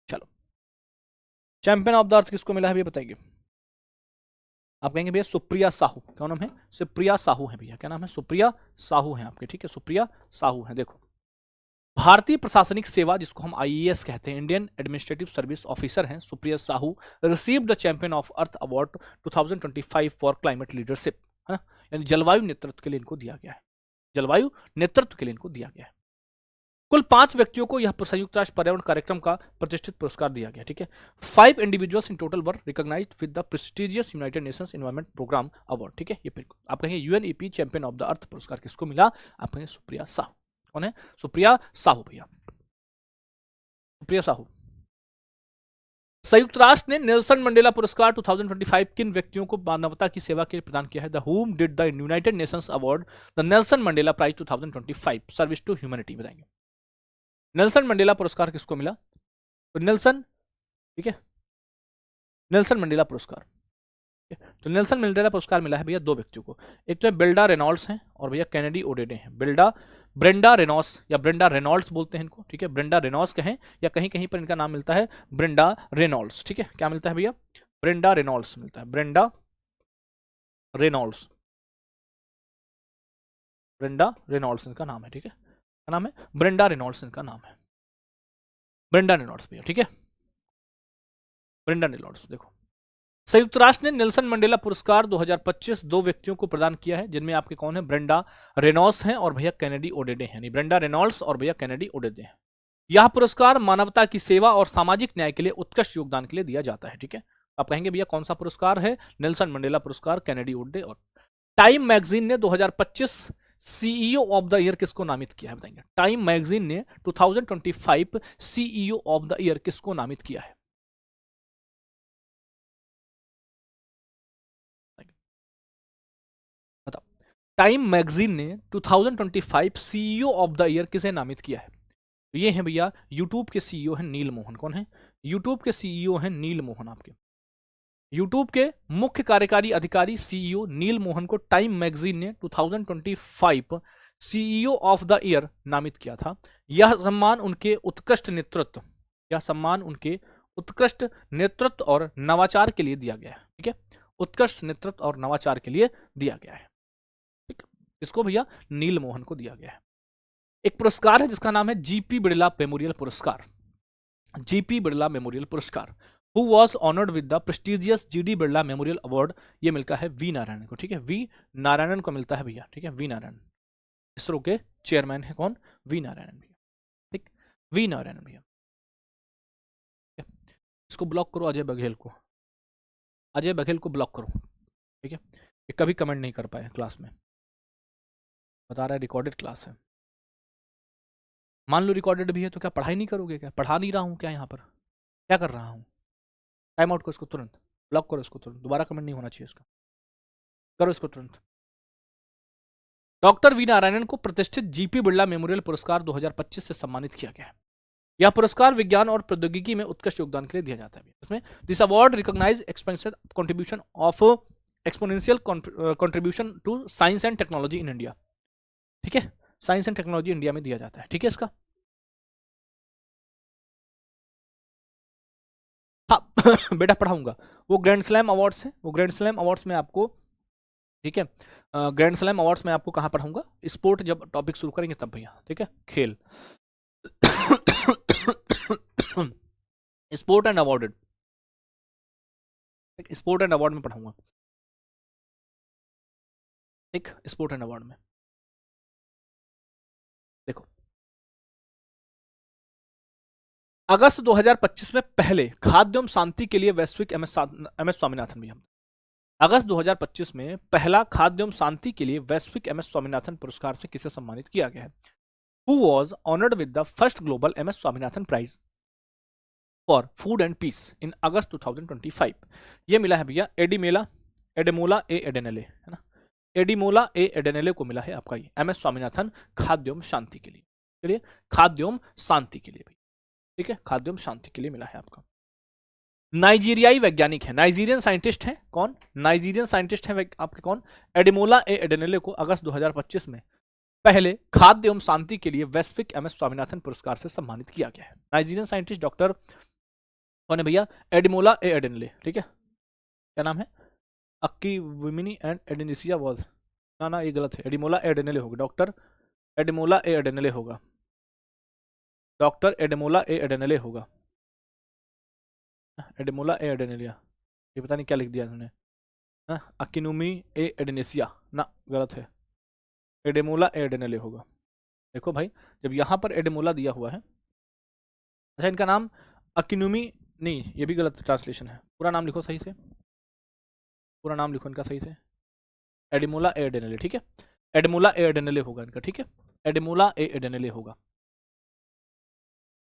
चलो, चैंपियन ऑफ द अर्थ किसको मिला है भैया बताइए। आप कहेंगे भैया सुप्रिया साहू, क्या नाम है? सुप्रिया साहू है भैया, क्या नाम है? सुप्रिया साहू है आपके, ठीक है, सुप्रिया साहू है। देखो, भारतीय प्रशासनिक सेवा जिसको हम आईएएस कहते हैं, इंडियन एडमिनिस्ट्रेटिव सर्विस ऑफिसर हैं Supriya Sahu, receive the champion of earth award 2025 for climate leadership, है ना, यानी जलवायु नेतृत्व के लिए इनको दिया गया है, जलवायु नेतृत्व के लिए इनको दिया गया है। कुल 5 व्यक्तियों को यह संयुक्त राष्ट्र पर्यावरण कार्यक्रम का प्रतिष्ठित पुरस्कार दिया गया, ठीक है। 5 individuals in total were recognised with the prestigious United Nations environment programme award, ठीक है। ये फिर आप कहेंगे UNEP champion of the earth पुरस्कार किसको मिला? आप कहेंगे सुप्रिया साहू। कौन है? सुप्रिया साहू भैया, सुप्रिया साहू। संयुक्त राष्ट्र ने नेल्सन मंडेला पुरस्कार 2025 किन व्यक्तियों को मानवता की सेवा के लिए प्रदान किया है? The whom did the United Nations award the Nelson Mandela prize 2025 service to humanity, बताएंगे। नेल्सन मंडेला पुरस्कार किसको मिला? तो नेल्सन, ठीक है, नेल्सन मंडेला पुरस्कार, तो नेल्सन मंडेला पुरस्कार मिला है भैया 2 व्यक्तियों को, एक तो बेल्डा रेनॉल्ड्स हैं और भैया कैनेडी ओडेडे हैं। ब्रेंडा रेनॉल्ड्स या ब्रेंडा रेनॉल्ड्स बोलते हैं इनको, ठीक है, ब्रेंडा रेनॉल्ड्स कहें या कहीं कहीं पर इनका नाम मिलता है ब्रेंडा रेनॉल्ड्स, ठीक है, क्या मिलता है भैया? ब्रेंडा रेनॉल्ड्स मिलता है, ब्रेंडा रेनॉल्ड्स, ब्रेंडा रेनॉल्ड्स इनका नाम है, ठीक है, क्या नाम है? ब्रेंडा रेनॉल्ड्स इनका नाम है, ब्रेंडा रेनॉल्ड्स भैया, ठीक है, ब्रेंडा रेनॉल्ड्स। देखो, संयुक्त राष्ट्र ने नेल्सन मंडेला पुरस्कार 2025 2 व्यक्तियों को प्रदान किया है, जिनमें आपके कौन है? ब्रेंडा रेनॉल्ड्स हैं और भैया कैनेडी ओडेडे हैं, ब्रेंडा रेनॉल्ड्स और भैया कैनेडी ओडेडे हैं। यह पुरस्कार मानवता की सेवा और सामाजिक न्याय के लिए उत्कृष्ट योगदान के लिए दिया जाता है, ठीक है। आप कहेंगे भैया कौन सा पुरस्कार है? नेल्सन मंडेला पुरस्कार, कैनेडी ओडेडे। और टाइम मैगजीन ने 2025 सीईओ ऑफ द ईयर किसको नामित किया है? बताएंगे। टाइम मैगजीन ने 2025 सीईओ ऑफ द ईयर किसको नामित किया है? बताओ, टाइम मैगजीन ने 2025 सीईओ ऑफ द ईयर किसे नामित किया है? तो ये हैं भैया यूट्यूब के सीईओ हैं नील मोहन। कौन है? यूट्यूब के सीईओ हैं नील मोहन। आपके यूट्यूब के मुख्य कार्यकारी अधिकारी सीईओ नील मोहन को टाइम मैगजीन ने 2025 सीईओ ऑफ द ईयर नामित किया था। यह सम्मान उनके उत्कृष्ट नेतृत्व, यह सम्मान उनके उत्कृष्ट नेतृत्व और नवाचार के लिए दिया गया है, ठीक है, उत्कृष्ट नेतृत्व और नवाचार के लिए दिया गया है, ठीक। इसको भैया नील मोहन को दिया गया है। एक पुरस्कार है जिसका नाम है जीपी बिड़ला मेमोरियल पुरस्कार, जीपी बिड़ला मेमोरियल पुरस्कार। Who was honoured with the prestigious GD Birla memorial award? ये मिलता है वी नारायणन को, ठीक है, वी नारायणन को मिलता है भैया, ठीक है, वी नारायणन। इसरो के चेयरमैन है कौन? वी नारायणन भैया, ठीक, वी नारायणन भैया। इसको ब्लॉक करो अजय बघेल को, अजय बघेल को ब्लॉक करो, ठीक है, ये कभी कमेंट नहीं कर पाए क्लास में, बता रहा है रिकॉर्डेड क्लास है। मान लो रिकॉर्डेड भी है तो क्या पढ़ाई नहीं करोगे? क्या पढ़ा नहीं रहा हूँ क्या? यहाँ पर क्या कर रहा हूँ? टाइम आउट करो इसको तुरंत, ब्लॉक करो इसको तुरंत, दोबारा कमेंट नहीं होना चाहिए इसका, करो इसको तुरंत। डॉक्टर वी नारायणन को प्रतिष्ठित जीपी बिड़ला मेमोरियल पुरस्कार 2025 से सम्मानित किया गया है। यह पुरस्कार विज्ञान और प्रौद्योगिकी में उत्कृष्ट योगदान के लिए दिया जाता है। इसमें this award recognise expensive contribution of exponential contribution to science and technology in India, ठीक है, साइंस एंड टेक्नोलॉजी इंडिया में दिया जाता है, ठीक है इसका। हाँ बेटा पढ़ाऊंगा, वो ग्रैंड स्लैम अवार्ड्स है, वो ग्रैंड स्लैम अवार्ड्स में आपको, ठीक है, ग्रैंड स्लैम अवार्ड्स में आपको कहाँ पढ़ाऊंगा, स्पोर्ट जब टॉपिक शुरू करेंगे तब भैया, ठीक है, खेल sport and awarded, sport and award में पढ़ाऊंगा, ठीक, स्पोर्ट एंड अवार्ड में। देखो अगस्त 2025 में पहले खाद्य एवं शांति के लिए वैश्विक एम एस स्वामीनाथन भी हम, अगस्त 2025 में पहला खाद्य एवं शांति के लिए वैश्विक एम एस स्वामीनाथन पुरस्कार से किसे सम्मानित किया गया है? Who was honored with the first global MS Swaminathan Prize for Food and Peace in August 2025? ये मिला है भैया एडेमोला ए एडेनेले, है ना, एडिमोला ए एडेनेले को मिला है आपका ये MS स्वामीनाथन खाद्य एवं शांति के लिए, चलिए खाद्य एवं शांति के लिए भी, ठीक है, खाद्य एवं शांति के लिए मिला है आपका। नाइजीरियाई वैज्ञानिक है, नाइजीरियन साइंटिस्ट है कौन, नाइजीरियन साइंटिस्ट है आपके कौन, एडिमोला ए एडेनेले को अगस्त 2025 में पहले खाद्य एवं शांति के लिए वैश्विक एम एस स्वामीनाथन पुरस्कार से सम्मानित किया गया है। नाइजीरियन साइंटिस्ट डॉक्टर कौन है भैया, एडिमोला ए एडेनेले, ठीक है, क्या नाम है, अक्की विमिनी एंड एडेनेसिया वॉज, ना ये गलत है, एडिमोला ए एडेनेले होगा, डॉक्टर एडिमोला ए एडेनेले होगा, डॉक्टर एडिमोला ए एडेनेले होगा, एडिमोला ए एडेनेलिया, ये पता नहीं क्या लिख दिया इन्होंने, अकिनुमी ए एडेनेसिया, ना गलत है, एडेमोला ए एडेनेले होगा। देखो भाई जब यहाँ पर एडेमोला दिया हुआ है, अच्छा इनका नाम अकिनुमी, नहीं ये भी गलत ट्रांसलेशन है, पूरा नाम लिखो सही से, पूरा नाम लिखो इनका सही से, एडिमोला ए एडेनेले, ठीक है, एडिमोला ए एडेनेले होगा इनका, ठीक है, एडिमोला ए एडेनेले होगा।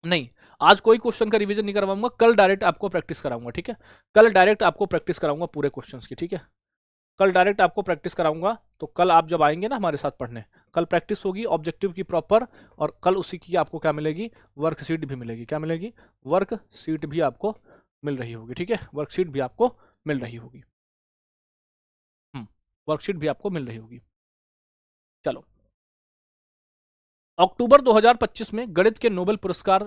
नहीं आज कोई क्वेश्चन का रिवीजन नहीं करवाऊंगा, कल डायरेक्ट आपको प्रैक्टिस कराऊंगा, ठीक है, कल डायरेक्ट आपको प्रैक्टिस कराऊंगा पूरे क्वेश्चंस की, ठीक है, कल डायरेक्ट आपको प्रैक्टिस कराऊंगा। तो कल आप जब आएंगे ना हमारे साथ पढ़ने, कल प्रैक्टिस होगी ऑब्जेक्टिव की प्रॉपर, और कल उसी की आपको क्या मिलेगी, वर्कशीट भी मिलेगी, क्या मिलेगी, वर्कशीट भी आपको मिल रही होगी, ठीक है, वर्कशीट भी आपको मिल रही होगी, वर्कशीट भी आपको मिल रही होगी। चलो अक्टूबर 2025 में गणित के नोबेल पुरस्कार,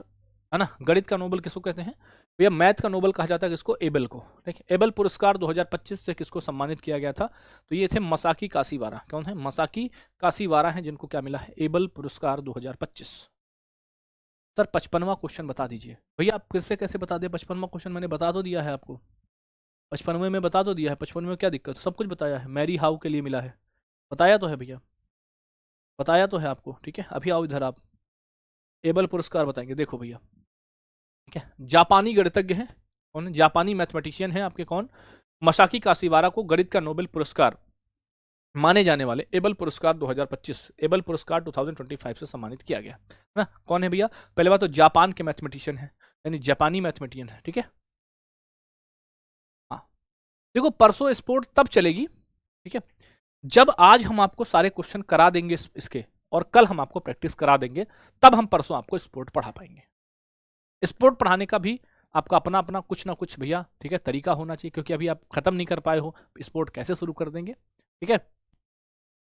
है ना, गणित का नोबेल किसको कहते हैं भैया, मैथ का नोबेल कहा जाता है किसको, एबेल को, ठीक है, एबेल पुरस्कार 2025 से किसको सम्मानित किया गया था, तो ये थे मसाकी काशीवारा, कौन है, मसाकी काशीवारा हैं जिनको क्या मिला है, एबेल पुरस्कार 2025। सर 55वां क्वेश्चन बता दीजिए भैया, आप कैसे कैसे बता दें, 55वां क्वेश्चन मैंने बता तो दिया है आपको, 55वें में बता तो दिया है, 55वें में क्या दिक्कत, सब कुछ बताया है, मैरी हाउ के लिए मिला है, बताया तो है भैया, बताया तो है आपको, ठीक है, अभी आओ इधर आप, एबेल पुरस्कार बताएंगे, देखो भैया, ठीक है, जापानी गणितज्ञ हैं कौन, जापानी मैथमेटिशियन है आपके कौन, मसाकी काशीवारा को गणित का नोबेल पुरस्कार माने जाने वाले एबेल पुरस्कार 2025, एबेल पुरस्कार 2025 से सम्मानित किया गया है ना, कौन है भैया, पहले बात तो जापान के मैथमेटिशियन है, यानी जापानी मैथमेटिशियन है, ठीक है, हाँ देखो परसों स्पोर्ट तब चलेगी, ठीक है, जब आज हम आपको सारे क्वेश्चन करा देंगे इसके, और कल हम आपको प्रैक्टिस करा देंगे, तब हम परसों आपको स्पोर्ट पढ़ा पाएंगे। स्पोर्ट पढ़ाने का भी आपका अपना अपना कुछ ना कुछ भैया, ठीक है, तरीका होना चाहिए, क्योंकि अभी आप खत्म नहीं कर पाए हो, स्पोर्ट कैसे शुरू कर देंगे, ठीक है,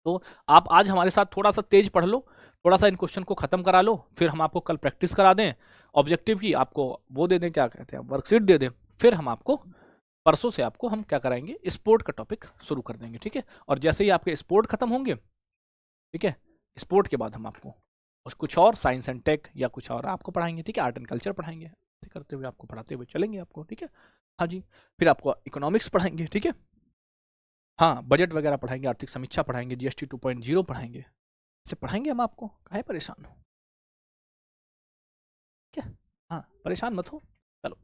तो आप आज हमारे साथ थोड़ा सा तेज पढ़ लो, थोड़ा सा इन क्वेश्चन को खत्म करा लो, फिर हम आपको कल प्रैक्टिस करा दें ऑब्जेक्टिव की, आपको वो दे दें, क्या कहते हैं, वर्कशीट दे दें, फिर हम आपको परसों से आपको हम क्या कराएंगे, स्पोर्ट का टॉपिक शुरू कर देंगे, ठीक है, और जैसे ही आपके स्पोर्ट खत्म होंगे, ठीक है, स्पोर्ट के बाद हम आपको कुछ और साइंस एंड टेक या कुछ और आपको पढ़ाएंगे, ठीक है, आर्ट एंड कल्चर पढ़ाएंगे, ऐसे करते हुए आपको पढ़ाते हुए चलेंगे आपको, ठीक है, हाँ जी, फिर आपको इकोनॉमिक्स पढ़ाएंगे, ठीक है, हाँ बजट वगैरह पढ़ाएंगे, आर्थिक समीक्षा पढ़ाएंगे, जीएसटी 2.0 पढ़ाएंगे, ऐसे पढ़ाएंगे हम आपको, काहे परेशान हो, क्या, हाँ परेशान मत हो। चलो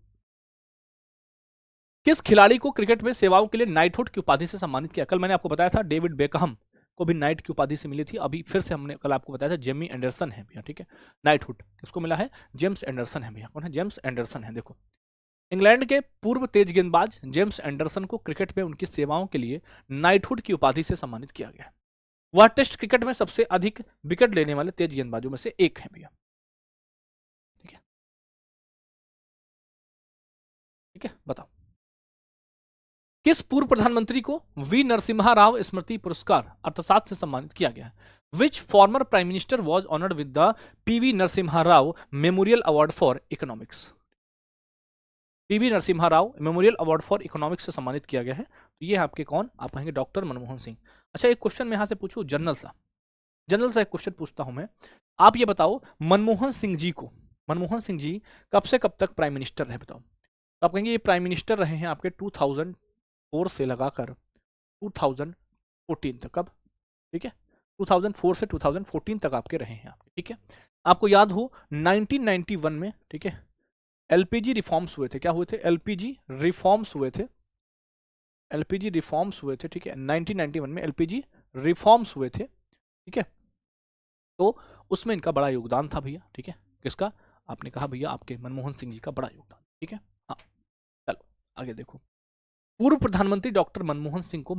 किस खिलाड़ी को क्रिकेट में सेवाओं के लिए नाइटहुड की उपाधि से सम्मानित किया, कल मैंने आपको बताया था डेविड बेकहम को भी नाइट की उपाधि से मिली थी, अभी फिर से हमने कल आपको बताया था जेमी एंडरसन है भैया, ठीक है, नाइटहुड किसको मिला है, जेम्स एंडरसन है भैया, कौन है, जेम्स एंडरसन है। देखो इंग्लैंड के पूर्व तेज गेंदबाज जेम्स एंडरसन को क्रिकेट में उनकी सेवाओं के लिए नाइटहुड की उपाधि से सम्मानित किया गया। वह टेस्ट क्रिकेट में सबसे अधिक विकेट लेने वाले तेज गेंदबाजों में से एक है भैया, ठीक है, ठीक है, बताओ। किस पूर्व प्रधानमंत्री को वी नरसिम्हा राव स्मृति पुरस्कार अर्थशास्त्र से सम्मानित किया गया है? Which former prime minister was honoured with the PV Narasimha Rao memorial award for economics? PV Narasimha Rao memorial award for economics से सम्मानित किया गया है। तो ये आपके कौन? आप कहेंगे डॉक्टर मनमोहन सिंह। अच्छा, एक क्वेश्चन मैं यहां से पूछूं जनरल सा एक क्वेश्चन पूछता हूं मैं। आप ये बताओ, मनमोहन सिंह जी कब से कब तक प्राइम मिनिस्टर रहे? बताओ। तो आप कहेंगे ये प्राइम मिनिस्टर रहे हैं आपके 2004 से लगाकर 2014 तक। कब? ठीक है, 2004 से 2014 तक आपके रहे हैं आपके। ठीक है, आपको याद हो 1991 में, ठीक है, एलपीजी रिफॉर्म्स हुए थे। क्या हुए थे? एलपीजी रिफॉर्म्स हुए थे। एलपीजी रिफॉर्म्स हुए थे, ठीक है, 1991 में एलपीजी रिफॉर्म्स हुए थे। ठीक है, तो उसमें इनका बड़ा योगदान था भैया। ठीक है, किसका? आपने कहा भैया आपके मनमोहन सिंह जी का बड़ा योगदान। ठीक है, हाँ, चलो आगे देखो। पूर्व प्रधानमंत्री डॉक्टर मनमोहन सिंह को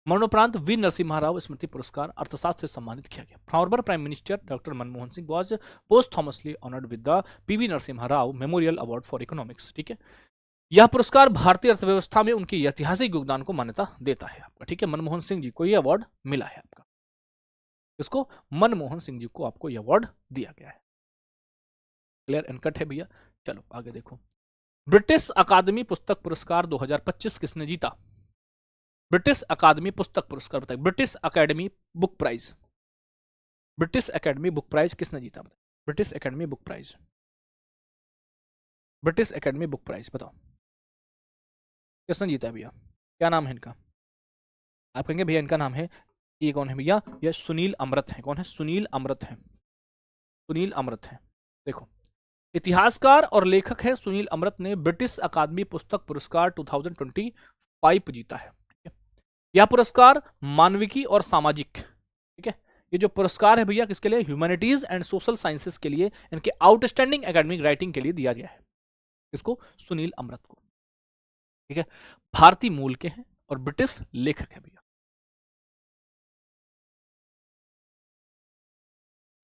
मरणोपरांत वी नरसिम्हा राव स्मृति पुरस्कार अर्थशास्त्र से सम्मानित किया गया। Former prime minister doctor Manmohan Singh was posthumously honoured with the PV Narasimha Rao memorial award for economics. ठीक है, यह पुरस्कार भारतीय अर्थव्यवस्था में उनके ऐतिहासिक योगदान को मान्यता देता है आपका। ठीक है, मनमोहन सिंह जी को यह अवार्ड मिला है आपका। इसको मनमोहन सिंह जी को आपको यह अवार्ड दिया गया है। क्लियर एंड कट है भैया। चलो आगे देखो। ब्रिटिश अकादमी पुस्तक पुरस्कार 2025 किसने जीता? ब्रिटिश अकादमी पुस्तक पुरस्कार बताइए। British academy book prize, British academy book prize किसने जीता? बताइए। British academy book prize, British academy book prize बताओ किसने जीता है भैया? क्या नाम है इनका? आप कहेंगे भैया इनका नाम है, ये कौन है भैया? ये सुनील अमृत है। कौन है? सुनील अमृत है। सुनील अमृत है। देखो, इतिहासकार और लेखक है सुनील अमृत ने ब्रिटिश अकादमी पुस्तक पुरस्कार 2025 जीता है। यह पुरस्कार मानविकी और सामाजिक, ठीक है, ये जो पुरस्कार है भैया किसके लिए? ह्यूमैनिटीज एंड सोशल साइंसेस के लिए, इनके आउटस्टैंडिंग एकेडमिक राइटिंग के लिए दिया गया है। इसको सुनील अमृत को। ठीक है, भारतीय मूल के हैं और ब्रिटिश लेखक है भैया।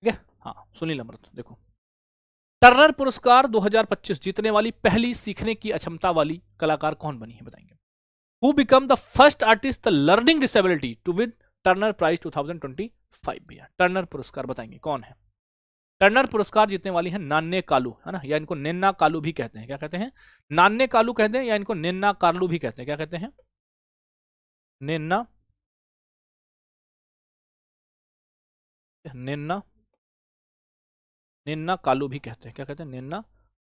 ठीक है, हाँ, सुनील अमृत। देखो, टर्नर पुरस्कार 2025 जीतने वाली पहली सीखने की अक्षमता वाली कलाकार कौन बनी है? बताएंगे। Who become the first artist the learning disability to win Turner prize 2025 भैया? टर्नर पुरस्कार बताएंगे कौन है? टर्नर पुरस्कार जीतने वाली है नान्ने कालू, है ना, या इनको नेन्ना कालू भी कहते हैं। क्या कहते हैं? नान्ने कालू कहते हैं, या इनको नेन्ना कालू भी कहते हैं। क्या कहते हैं? नेन्ना, नेन्ना, नेन्ना कालू भी कहते हैं। क्या कहते हैं? नेन्ना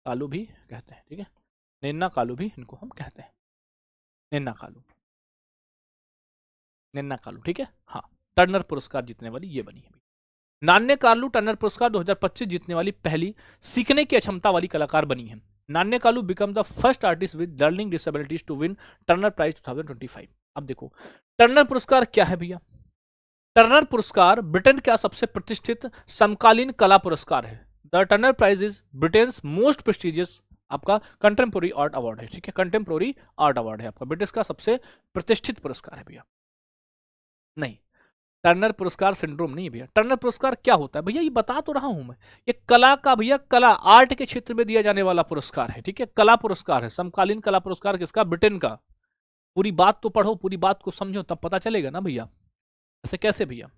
कालू भी कहते हैं। ठीक है, नेन्ना कालू भी इनको हम कहते हैं। नेन्ना कालू, नेन्ना कालू। ठीक है, हाँ, टर्नर पुरस्कार जीतने वाली ये बनी है। नान्ने कालू टर्नर पुरस्कार 2025 जीतने वाली पहली सीखने की अक्षमता वाली कलाकार बनी है। Nnena Kalu become the first artist with learning disabilities to win Turner prize 2025। अब देखो, टर्नर पुरस्कार क्या है भैया? टर्नर पुरस्कार ब्रिटेन का सबसे प्रतिष्ठित समकालीन कला पुरस्कार है। The Turner prize is Britain's most prestigious आपका कंटेम्पोररी आर्ट अवार्ड है। ठीक है, कंटेम्पोररी आर्ट अवार्ड है आपका, ब्रिटिश का सबसे प्रतिष्ठित पुरस्कार है भैया। नहीं, टर्नर पुरस्कार सिंड्रोम नहीं है भैया। टर्नर पुरस्कार क्या होता है भैया? ये बता तो रहा हूं मैं, ये कला का भैया, कला आर्ट के क्षेत्र में दिया जाने वाला पुरस्कार है। ठीक है, कला पुरस्कार है, समकालीन कला पुरस्कार किसका? ब्रिटेन का। पूरी बात तो पढ़ो, पूरी बात को समझो, तब पता चलेगा ना भैया। ऐसे कैसे भैया?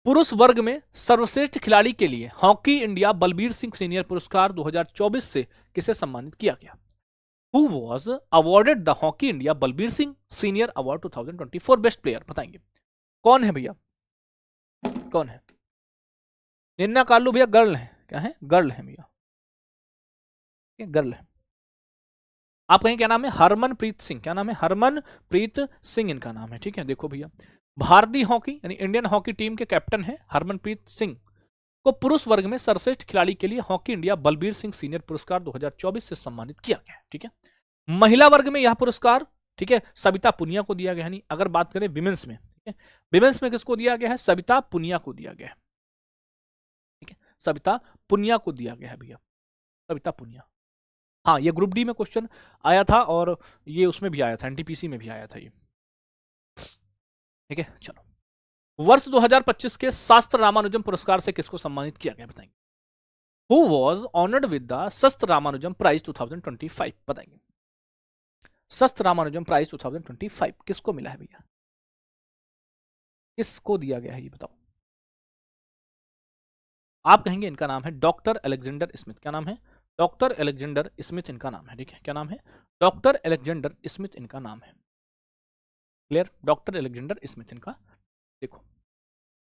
पुरुष वर्ग में सर्वश्रेष्ठ खिलाड़ी के लिए hockey India Balbir Singh senior पुरस्कार 2024 से किसे सम्मानित किया गया? Who was awarded the hockey India Balbir Singh senior award 2024 best player? बताएंगे कौन है भैया? कौन है? निन्ना कालू भैया गर्ल है। क्या है? गर्ल है भैया, गर्ल है। आप कहें क्या नाम है? हरमनप्रीत सिंह। क्या नाम है? हरमनप्रीत सिंह इनका नाम है। ठीक है, देखो भैया, भारतीय हॉकी यानी इंडियन हॉकी टीम के कैप्टन है हरमनप्रीत सिंह को पुरुष वर्ग में सर्वश्रेष्ठ खिलाड़ी के लिए hockey India Balbir Singh senior पुरस्कार 2024 से सम्मानित किया गया है। ठीक है, महिला वर्ग में यह पुरस्कार, ठीक है, सविता पुनिया को दिया गया है। अगर बात करें विमेंस में, ठीक है, विमेंस में किसको दिया गया है? सविता पुनिया को दिया गया है। ठीक है, सविता पुनिया को दिया गया है भैया, सविता पुनिया। हाँ, ये ग्रुप डी में क्वेश्चन आया था और ये उसमें भी आया था, एनटीपीसी में भी आया था ये। ठीक है, चलो, वर्ष 2025 के शास्त्र रामानुजम पुरस्कार से किसको सम्मानित किया गया? बताएंगे। Who was honoured with the शास्त्र रामानुजम प्राइज 2025? बताएंगे। सस्त रामानुजम प्राइज 2025 किसको मिला है भैया, किसको दिया गया है ये बताओ। आप कहेंगे इनका नाम है डॉक्टर अलेक्जेंडर स्मिथ। क्या नाम है, डॉक्टर अलेक्जेंडर स्मिथ इनका नाम है, ठीक है। क्या नाम है, डॉक्टर अलेक्जेंडर स्मिथ इनका नाम है। क्लियर, डॉक्टर अलेक्जेंडर स्मिथ इनका। देखो,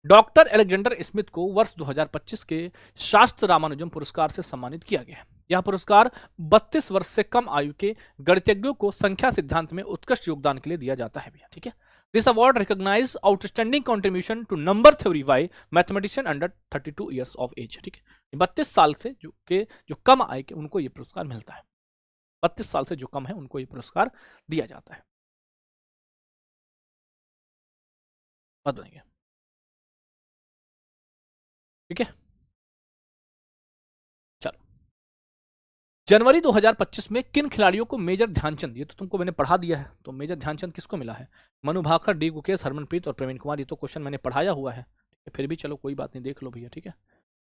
डॉक्टर अलेक्जेंडर स्मिथ को वर्ष 2025 के शास्त्र रामानुजम पुरस्कार से सम्मानित किया गया है। यह पुरस्कार 32 वर्ष से कम आयु के गणितज्ञों को संख्या सिद्धांत में उत्कृष्ट योगदान के लिए दिया जाता है भैया, ठीक है। This award recognise outstanding contribution to number theory by mathematician under 32 years of age, ठीक है। 32 साल से जो कम आय के उनको ये पुरस्कार मिलता है। 32 साल से जो कम है उनको ये पुरस्कार दिया जाता है। बात बनेंगे, ठीक है। चलो, जनवरी 2025 में किन खिलाड़ियों को मेजर ध्यानचंद, ये तो तुमको मैंने पढ़ा दिया है, तो मेजर ध्यानचंद किसको मिला है, मनु भाकर, डी गुकेश, हरमनप्रीत और प्रवीण कुमार। ये तो क्वेश्चन मैंने पढ़ाया हुआ है, फिर भी चलो कोई बात नहीं, देख लो भैया, ठीक है।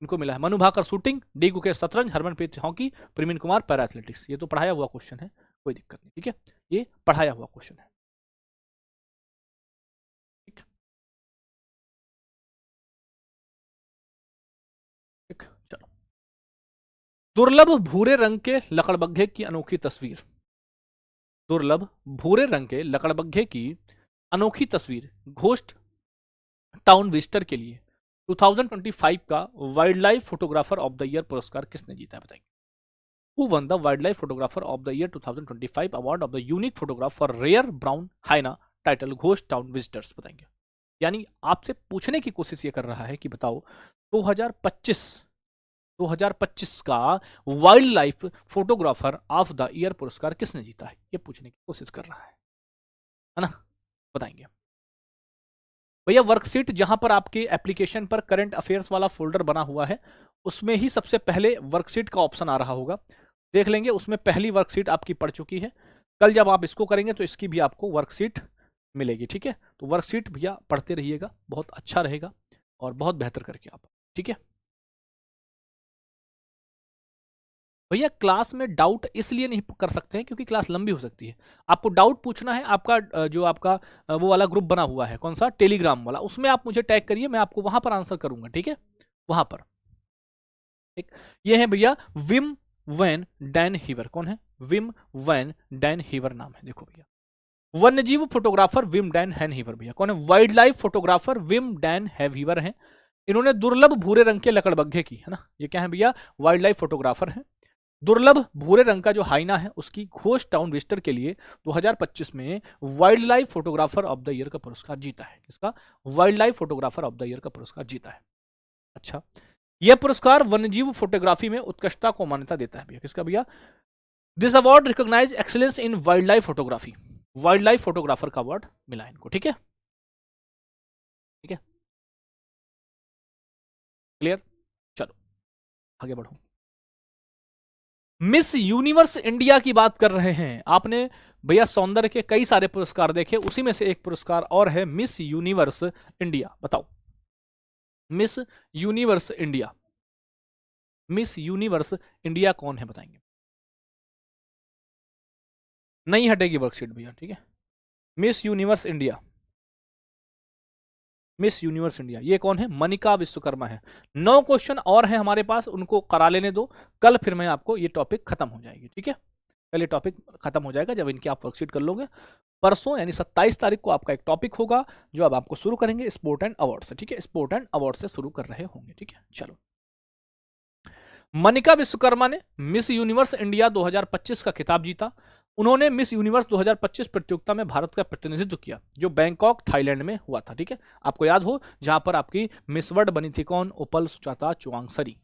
इनको मिला है मनु भाकर शूटिंग, डी गुकेश शतरंज, Harmanpreet hockey, Praveen Kumar para athletics. ये तो पढ़ाया हुआ क्वेश्चन है, कोई दिक्कत नहीं, ठीक है। ये पढ़ाया हुआ क्वेश्चन है, ठीक ठीक। चलो, दुर्लभ भूरे रंग के लकड़बग्घे की अनोखी तस्वीर, दुर्लभ भूरे रंग के लकड़बग्घे की अनोखी तस्वीर घोस्ट टाउन विजिटर के लिए 2025 का wild life photographer of the year पुरस्कार किसने जीता है बताइए। Who won the wildlife photographer of the year 2025 award of the unique photograph for rare brown hyena title Ghost Town Visitors, बताएंगे। यानी आपसे पूछने की कोशिश ये कर रहा है कि बताओ 2025 का wild life photographer of the year पुरस्कार किसने जीता है, ये पूछने की कोशिश कर रहा है ना। बताएंगे भैया। वर्कशीट जहां पर आपके एप्लीकेशन पर करंट अफेयर्स वाला फोल्डर बना हुआ है, उसमें ही सबसे पहले वर्कशीट का ऑप्शन आ रहा होगा, देख लेंगे। उसमें पहली वर्कशीट आपकी पड़ चुकी है। कल जब आप इसको करेंगे तो इसकी भी आपको वर्कशीट मिलेगी, ठीक है। तो वर्कशीट भैया पढ़ते रहिएगा, बहुत अच्छा रहेगा और बहुत बेहतर करके आप, ठीक है भैया। क्लास में डाउट इसलिए नहीं कर सकते हैं क्योंकि क्लास लंबी हो सकती है। आपको डाउट पूछना है, आपका जो आपका वो वाला ग्रुप बना हुआ है, कौन सा, टेलीग्राम वाला, उसमें आप मुझे टैग करिए, मैं आपको वहां पर आंसर करूंगा, ठीक है, वहां पर। ठीक, ये है भैया विम वैन डैन हीवर। कौन है, विम वैन डैन हीवर नाम है, देखो भैया। वन्यजीव फोटोग्राफर विम डैन हैन हीवर भैया कौन है, वाइल्ड लाइफ फोटोग्राफर विम डैन हैव हीवर है। इन्होंने दुर्लभ भूरे रंग के लकड़बग्घे की, है ना, ये क्या है भैया, वाइल्ड लाइफ फोटोग्राफर है। दुर्लभ भूरे रंग का जो हाइना है उसकी घोस्ट टाउन विजिटर के लिए 2025 में wild life photographer of the year का पुरस्कार जीता है। किसका, wild life photographer of the year का पुरस्कार जीता है। अच्छा, यह पुरस्कार वन्यजीव फोटोग्राफी में उत्कृष्टता को मान्यता देता है भैया। किसका भैया, this award recognise excellence in wildlife photography, wildlife photographer का अवार्ड मिला इनको, ठीक है, ठीक है, क्लियर। चलो आगे बढ़ो। मिस यूनिवर्स इंडिया की बात कर रहे हैं। आपने भैया सौंदर्य के कई सारे पुरस्कार देखे, उसी में से एक पुरस्कार और है मिस यूनिवर्स इंडिया। बताओ, miss universe India, miss universe India कौन है बताएंगे। नहीं हटेगी वर्कशीट भैया, ठीक है। Miss universe India, miss universe India ये कौन है, मनिका विश्वकर्मा है। 9 क्वेश्चन और हैं हमारे पास, उनको करा लेने दो, कल फिर मैं आपको ये टॉपिक खत्म हो जाएगी, ठीक है। कल ये टॉपिक खत्म हो जाएगा जब इनकी आप वर्कशीट कर लोगे। परसों यानी 27 तारीख को आपका एक टॉपिक होगा जो अब आपको शुरू करेंगे स्पोर्ट एंड अवार्ड से, ठीक है, स्पोर्ट एंड अवार्ड से शुरू कर रहे होंगे, ठीक है। चलो, मनिका विश्वकर्मा ने मिस यूनिवर्स इंडिया 2025 का खिताब जीता। उन्होंने मिस यूनिवर्स 2025 प्रतियोगिता में भारत का प्रतिनिधित्व किया जो बैंकॉक थाईलैंड में हुआ था, ठीक है। आपको याद हो जहां पर आपकी मिस वर्ल्ड बनी थी कौन, उपल सुचाता चुवांगसरी,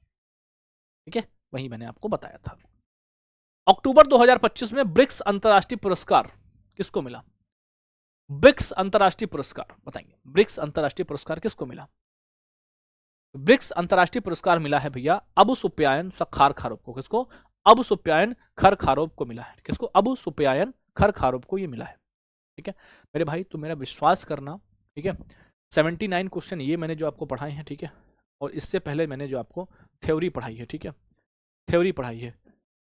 ठीक है, वही मैंने आपको बताया था। अक्टूबर 2025 में ब्रिक्स अंतरराष्ट्रीय पुरस्कार किसको मिला, ब्रिक्स अंतरराष्ट्रीय पुरस्कार बताएंगे, ब्रिक्स अंतरराष्ट्रीय पुरस्कार किसको मिला। ब्रिक्स अंतरराष्ट्रीय पुरस्कार मिला है भैया अबू सुफियान खर खारोब को। किसको, अबू सुफियान खर खारोब को मिला है। किसको, अबू सुफियान खर खारोब को ये मिला है, ठीक है। मेरे भाई तुम मेरा विश्वास करना, ठीक है। 79 क्वेश्चन ये मैंने जो आपको पढ़ाए हैं, ठीक है, और इससे पहले मैंने जो आपको थ्योरी पढ़ाई है, ठीक है, थ्योरी पढ़ाई है,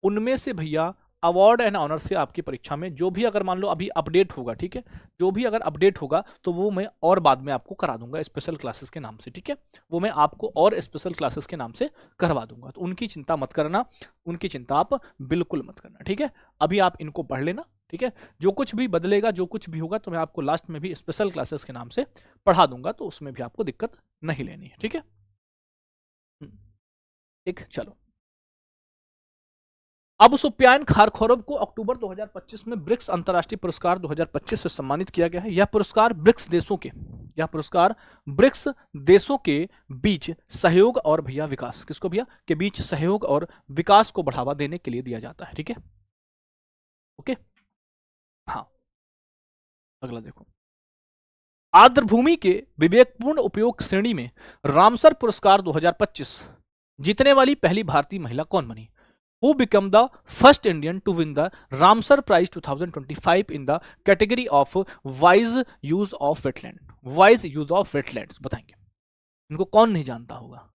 उनमें से भैया अवार्ड एंड ऑनर से आपकी परीक्षा में जो भी अगर मान लो अभी अपडेट होगा, ठीक है, जो भी अगर अपडेट होगा तो वो मैं और बाद में आपको करा दूंगा स्पेशल क्लासेस के नाम से, ठीक है, वो मैं आपको और स्पेशल क्लासेस के नाम से करवा दूंगा, तो उनकी चिंता मत करना, उनकी चिंता आप बिल्कुल मत करना, ठीक है। अभी आप इनको पढ़ लेना, ठीक है, जो कुछ भी बदलेगा, जो कुछ भी होगा तो मैं आपको लास्ट में भी स्पेशल क्लासेस के नाम से पढ़ा दूंगा, तो उसमें भी आपको दिक्कत नहीं लेनी है, ठीक है। ठीक, चलो। अबू सुफियान खारखोरब को अक्टूबर 2025 में ब्रिक्स अंतर्राष्ट्रीय पुरस्कार 2025 से सम्मानित किया गया है। यह पुरस्कार ब्रिक्स देशों के बीच सहयोग और भैया विकास, किसको भैया के बीच सहयोग और विकास को बढ़ावा देने के लिए दिया जाता है, ठीक है, ओके। हाँ, अगला देखो, आर्द्रभूमि के विवेकपूर्ण उपयोग श्रेणी में रामसर पुरस्कार 2025 जीतने वाली पहली भारतीय महिला कौन बनी? Who became the first Indian to win the Ramsar Prize 2025 in the category of wise use of wetland? Wise use of wetlands बताएंगे। इनको कौन नहीं जानता होगा?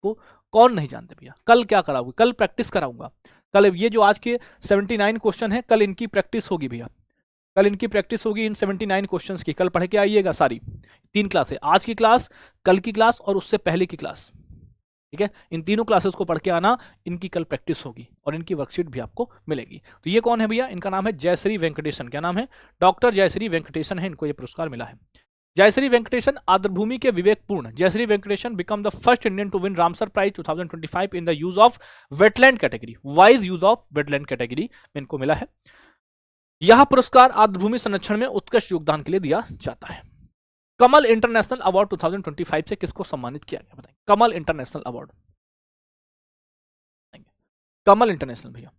तो कौन नहीं जानते भैया? कल क्या कराऊंगा? कल प्रैक्टिस कराऊंगा। कल ये जो आज के 79 क्वेश्चन है, कल इनकी प्रैक्टिस होगी भैया। कल इनकी प्रैक्टिस होगी इन 79 क्वेश्चंस की। कल पढ़ के आइएगा सारी 3 क्लास है, आज की क्लास, कल की क्लास और उससे पहले की क्लास, ठीक है। इन तीनों क्लासेस को पढ़ के आना, इनकी कल प्रैक्टिस होगी और इनकी वर्कशीट भी आपको मिलेगी। तो ये कौन है भैया? इनका नाम है जयश्री वेंकटेशन। क्या नाम है? डॉक्टर जयश्री वेंकटेशन है, इनको ये पुरस्कार मिला है। जयश्री वेंकटेशन आर्द्रभूमि के विवेकपूर्ण, Jayashree Venkatesan become the first Indian to win Ramsar prize 2025 in the use of wetland category, wise use of wetland category में इनको मिला है। यह पुरस्कार आर्द्रभूमि संरक्षण में उत्कृष्ट योगदान के लिए दिया जाता है। कमल इंटरनेशनल अवार्ड 2025 से किसको सम्मानित किया गया बताएं? कमल इंटरनेशनल अवार्ड, कमल इंटरनेशनल भैया,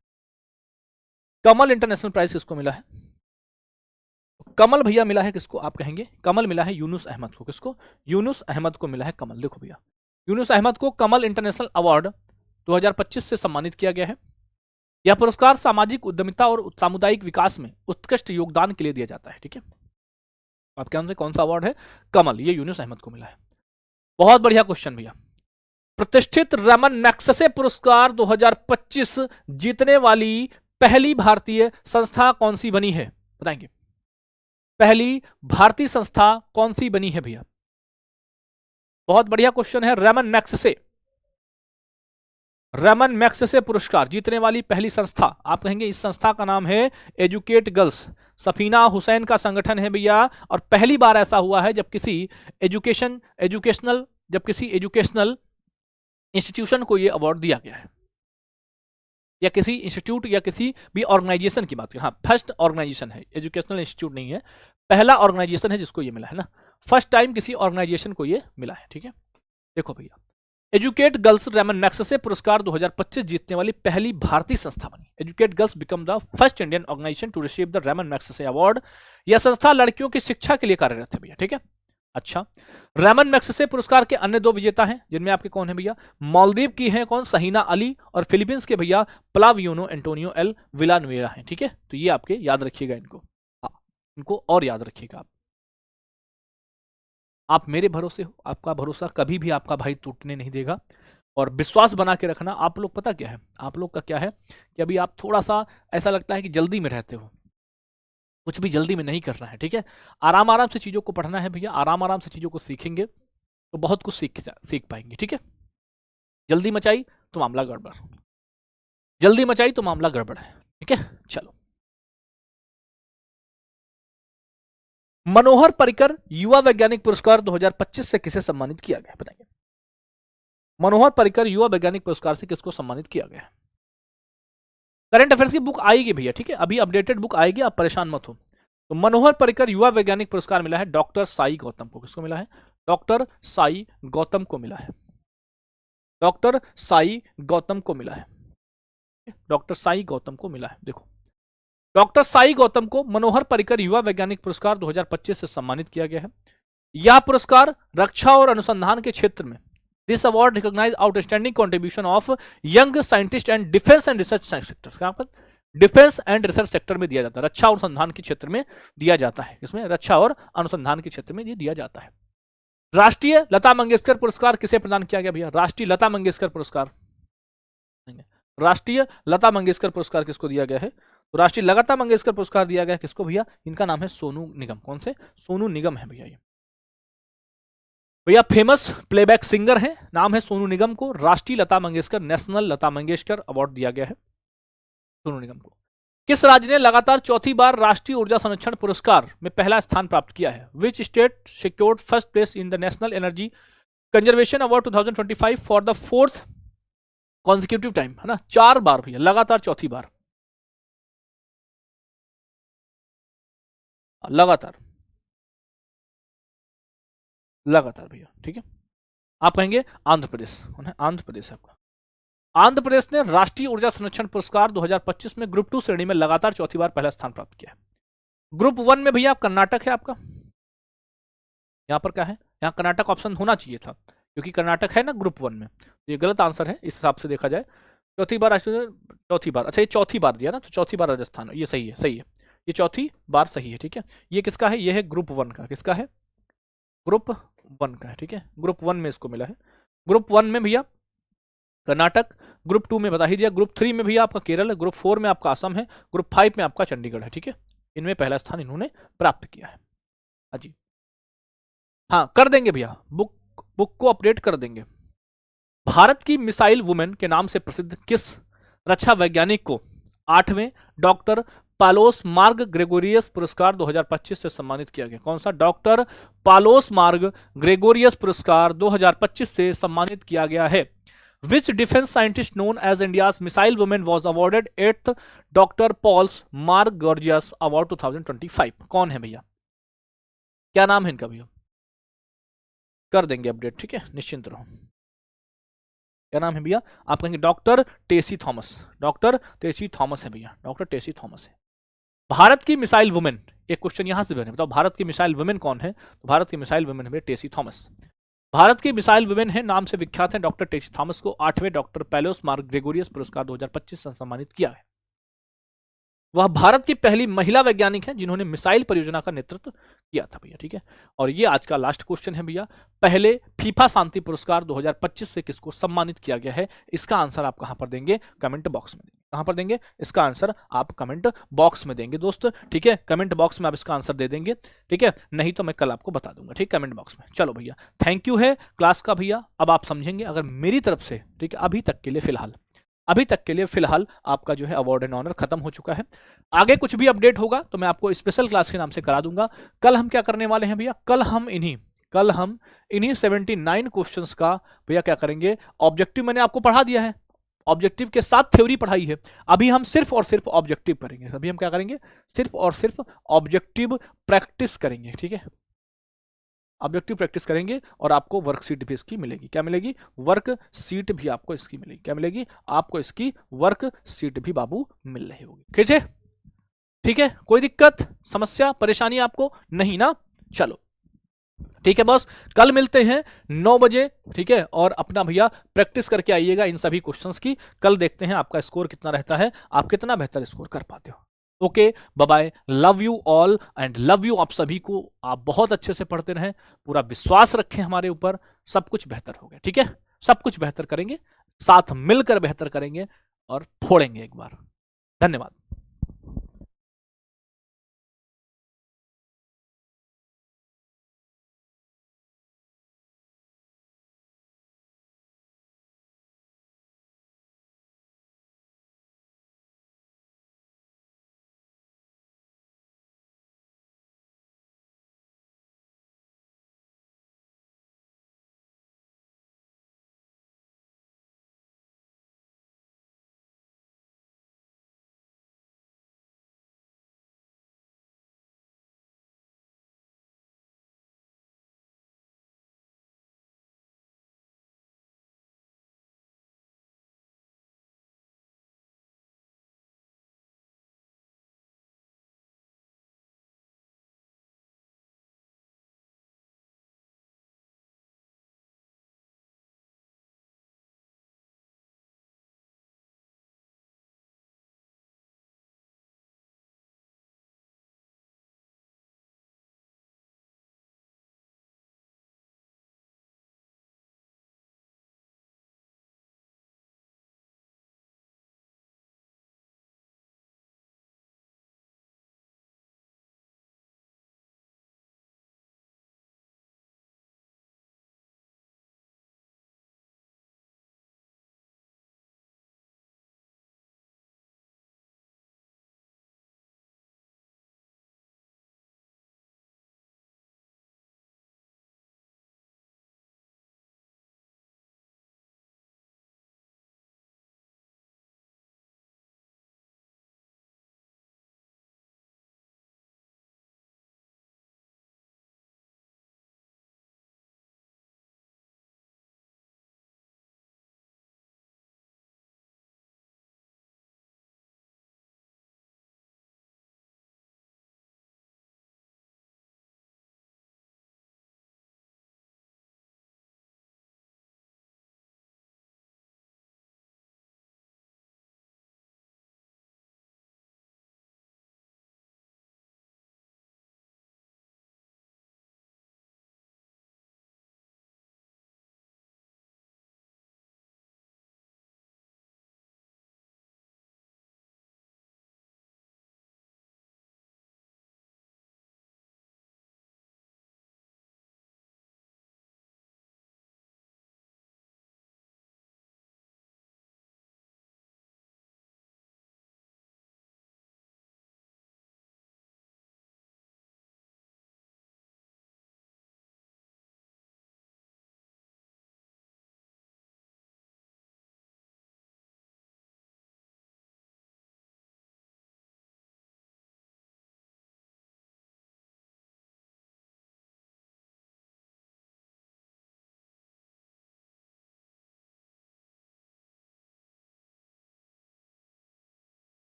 कमल इंटरनेशनल प्राइज किसको मिला है? कमल भैया मिला है किसको? आप कहेंगे कमल मिला है यूनुस अहमद को। किसको? यूनुस अहमद को मिला है कमल। देखो भैया, यूनुस अहमद को कमल इंटरनेशनल अवार्ड 2025 से सम्मानित किया गया है। यह पुरस्कार सामाजिक उद्यमिता और सामुदायिक विकास में उत्कृष्ट योगदान के लिए दिया जाता है, ठीक है। आपके नाम से कौन सा अवार्ड है? कमल, ये यूनुस अहमद को मिला है। बहुत बढ़िया क्वेश्चन भैया। प्रतिष्ठित रमन मैग्सेसे पुरस्कार 2025 जीतने वाली पहली भारतीय संस्था कौन सी बनी है बताएंगे? पहली भारतीय संस्था कौन सी बनी है भैया? बहुत बढ़िया क्वेश्चन है। रमन मैग्सेसे, रमन मैग्सेसे पुरस्कार जीतने वाली पहली संस्था, आप कहेंगे इस संस्था का नाम है एजुकेट गर्ल्स। सफीना हुसैन का संगठन है भैया, और पहली बार ऐसा हुआ है जब किसी एजुकेशनल इंस्टीट्यूशन को यह अवार्ड दिया गया है, या किसी इंस्टीट्यूट या किसी भी ऑर्गेनाइजेशन की बात करें। हाँ, फर्स्ट ऑर्गेनाइजेशन है, एजुकेशनल इंस्टीट्यूट नहीं है, पहला ऑर्गेनाइजेशन है जिसको ये मिला है ना, फर्स्ट टाइम किसी ऑर्गेनाइजेशन को ये मिला है, ठीक है। देखो भैया, एजुकेट गर्ल्स रमन मैग्सेसे पुरस्कार 2025 जीतने वाली पहली भारतीय संस्था बनी। Educate girls become the first Indian organisation to receive the Ramon Magsaysay award. यह संस्था लड़कियों की शिक्षा के लिए कार्यरत है भैया, ठीक है। अच्छा, रमन मैग्सेसे पुरस्कार के अन्य 2 विजेता हैं, जिनमें आपके कौन है भैया? मालदीव की हैं कौन? सहीना अली, और फिलीपींस के भैया प्लावियोनो एंटोनियो एल विलानुएरा हैं, ठीक है। तो ये आपके याद रखिएगा इनको, हाँ, इनको और याद रखिएगा आप मेरे भरोसे हो, आपका भरोसा कभी भी आपका भाई टूटने नहीं देगा, और विश्वास बना के रखना। आप लोग पता क्या है, आप लोग का क्या है कि अभी आप थोड़ा सा ऐसा लगता है कि जल्दी में रहते हो, कुछ भी जल्दी में नहीं करना है, ठीक है। आराम आराम से चीज़ों को पढ़ना है भैया, आराम आराम से चीज़ों को सीखेंगे तो बहुत कुछ सीख पाएंगे, ठीक है। जल्दी मचाई तो मामला गड़बड़, जल्दी मचाई तो मामला गड़बड़ है, ठीक है। चलो, मनोहर पर्रिकर युवा वैज्ञानिक पुरस्कार 2025 से किसे सम्मानित किया गया बताइए? मनोहर पर्रिकर युवा वैज्ञानिक पुरस्कार से किसको सम्मानित किया गया? करंट अफेयर्स की बुक आएगी भैया, ठीक है, अभी अपडेटेड बुक आएगी, आप परेशान मत हो। तो मनोहर पर्रिकर युवा वैज्ञानिक पुरस्कार मिला है डॉक्टर साई गौतम को। किसको मिला है? डॉक्टर साई गौतम को मिला है, डॉक्टर साई गौतम को मिला है, डॉक्टर साई गौतम को मिला है। देखो, डॉक्टर साई गौतम को मनोहर पर्रिकर युवा वैज्ञानिक पुरस्कार 2025 से सम्मानित किया गया है। यह पुरस्कार रक्षा और अनुसंधान के क्षेत्र में, this award recognise outstanding contribution of young scientist and defence and research sectors. कहां पर? डिफेंस एंड रिसर्च सेक्टर में दिया जाता है, रक्षा और अनुसंधान के क्षेत्र में दिया जाता है। इसमें रक्षा और अनुसंधान के क्षेत्र में ये दिया जाता है। राष्ट्रीय लता मंगेशकर पुरस्कार किसे प्रदान किया गया भैया? राष्ट्रीय लता मंगेशकर पुरस्कार, राष्ट्रीय लता मंगेशकर पुरस्कार किसको दिया गया है? तो राष्ट्रीय लता मंगेशकर पुरस्कार दिया गया किसको भैया? इनका नाम है सोनू निगम। कौन से? सोनू निगम है भैया ये। भैया फेमस प्लेबैक सिंगर है, नाम है सोनू निगम को राष्ट्रीय लता मंगेशकर, नेशनल लता मंगेशकर अवार्ड दिया गया है सोनू निगम को। किस राज्य ने लगातार चौथी बार राष्ट्रीय ऊर्जा संरक्षण पुरस्कार में पहला स्थान प्राप्त किया है? Which state secured first place in the national energy conservation award 2025 for the fourth consecutive time, है ना, 4 बार भैया, लगातार चौथी बार, लगातार लगातार भैया, ठीक है। आप कहेंगे आंध्र प्रदेश, आंध्र प्रदेश है आपका। आंध्र प्रदेश ने राष्ट्रीय ऊर्जा संरक्षण पुरस्कार 2025 में ग्रुप 2 श्रेणी में लगातार चौथी बार पहला स्थान प्राप्त किया है। ग्रुप 1 में भैया कर्नाटक है आपका, यहां पर क्या है, यहां कर्नाटक ऑप्शन होना चाहिए था क्योंकि कर्नाटक है ना ग्रुप 1 में, तो ये गलत आंसर है इस हिसाब से देखा जाए। चौथी बार राष्ट्रीय, चौथी बार, अच्छा ये चौथी बार दिया ना, तो चौथी बार राजस्थान, ये सही है, सही है, ये चौथी बार सही है, ठीक है। ये किसका है? ये है ग्रुप 1 का, किसका है? ग्रुप 1 का है, ठीक है, ग्रुप 1 में इसको मिला है। ग्रुप 1 में भैया कर्नाटक, ग्रुप 2 में बता ही दिया, ग्रुप 3 में भैया आपका केरल है, ग्रुप 4 में आपका असम है, ग्रुप 5 में आपका चंडीगढ़ है, ठीक है। इनमें पहला स्थान इन्होंने प्राप्त किया है। हाँ जी, हाँ कर देंगे भैया, बुक को अपडेट कर देंगे। भारत की मिसाइल वुमेन के नाम से प्रसिद्ध किस रक्षा वैज्ञानिक को 8वें डॉक्टर पालोस मार्ग ग्रेगोरियस पुरस्कार 2025 से सम्मानित किया गया? कौन सा? डॉक्टर पालोस मार्ग ग्रेगोरियस पुरस्कार 2025 से सम्मानित किया गया है। Which defense scientist known as India's missile woman was awarded 8th Dr. Paul's Mark Gorgias Award 2025? कौन है भैया? क्या नाम है इनका भैया? कर देंगे अपडेट, ठीक है, निश्चिंत रहो। क्या नाम है भैया? आप कहेंगे डॉक्टर टेसी थॉमस, डॉक्टर टेसी थॉमस है भैया, डॉक्टर टेसी थॉमस है। भारत की मिसाइल वुमेन, एक क्वेश्चन यहां से बने, बताओ भारत की मिसाइल वुमेन कौन है? तो भारत की मिसाइल वुमेन है टेसी थॉमस। भारत की मिसाइल वुमेन है, नाम से विख्यात है, डॉक्टर टेसी थॉमस को 8वें डॉक्टर पैलोस मार्क ग्रेगोरियस पुरस्कार 2025 से सम्मानित किया है। वह भारत की पहली महिला वैज्ञानिक है जिन्होंने मिसाइल परियोजना का नेतृत्व किया था भैया, ठीक है। और ये आज का लास्ट क्वेश्चन है भैया, पहले फीफा शांति पुरस्कार 2025 से किसको सम्मानित किया गया है? इसका आंसर आप कहां पर देंगे? कमेंट बॉक्स में देंगे। कहां पर देंगे इसका आंसर? आप कमेंट बॉक्स में देंगे दोस्त, ठीक है, कमेंट बॉक्स में आप इसका आंसर दे देंगे, ठीक है, नहीं तो मैं कल आपको बता दूंगा, ठीक, कमेंट बॉक्स में। चलो भैया, थैंक यू है क्लास का भैया। अब आप समझेंगे अगर मेरी तरफ से, ठीक है, अभी तक के लिए फिलहाल आपका जो है अवार्ड एंड ऑनर खत्म हो चुका है। आगे कुछ भी अपडेट होगा तो मैं आपको स्पेशल क्लास के नाम से करा दूंगा। कल हम क्या करने वाले हैं भैया? कल हम इन्हीं 79 क्वेश्चंस का भैया क्या करेंगे, ऑब्जेक्टिव मैंने आपको पढ़ा दिया है, ऑब्जेक्टिव के साथ थ्योरी पढ़ाई है, अभी हम सिर्फ और सिर्फ ऑब्जेक्टिव करेंगे। अभी हम क्या करेंगे? सिर्फ और सिर्फ ऑब्जेक्टिव प्रैक्टिस करेंगे, ठीक है, ऑब्जेक्टिव प्रैक्टिस करेंगे और आपको वर्कशीट भी इसकी मिलेगी। क्या मिलेगी? वर्कशीट भी आपको इसकी मिलेगी। क्या मिलेगी? आपको इसकी वर्कशीट भी बाबू मिल रही होगी, ठीक है, ठीक है। कोई दिक्कत, समस्या, परेशानी आपको नहीं ना? चलो ठीक है बॉस, कल मिलते हैं 9 बजे, ठीक है, और अपना भैया प्रैक्टिस करके आइएगा इन सभी क्वेश्चंस की। कल देखते हैं आपका स्कोर कितना रहता है, आप कितना बेहतर स्कोर कर पाते हो। Okay bye bye, love you all and love you आप सभी को। आप बहुत अच्छे से पढ़ते रहें, पूरा विश्वास रखें हमारे ऊपर, सब कुछ बेहतर होगा, ठीक है, सब कुछ बेहतर करेंगे, साथ मिलकर बेहतर करेंगे और फोड़ेंगे एक बार। धन्यवाद।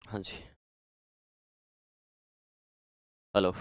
हाँ जी। हेलो।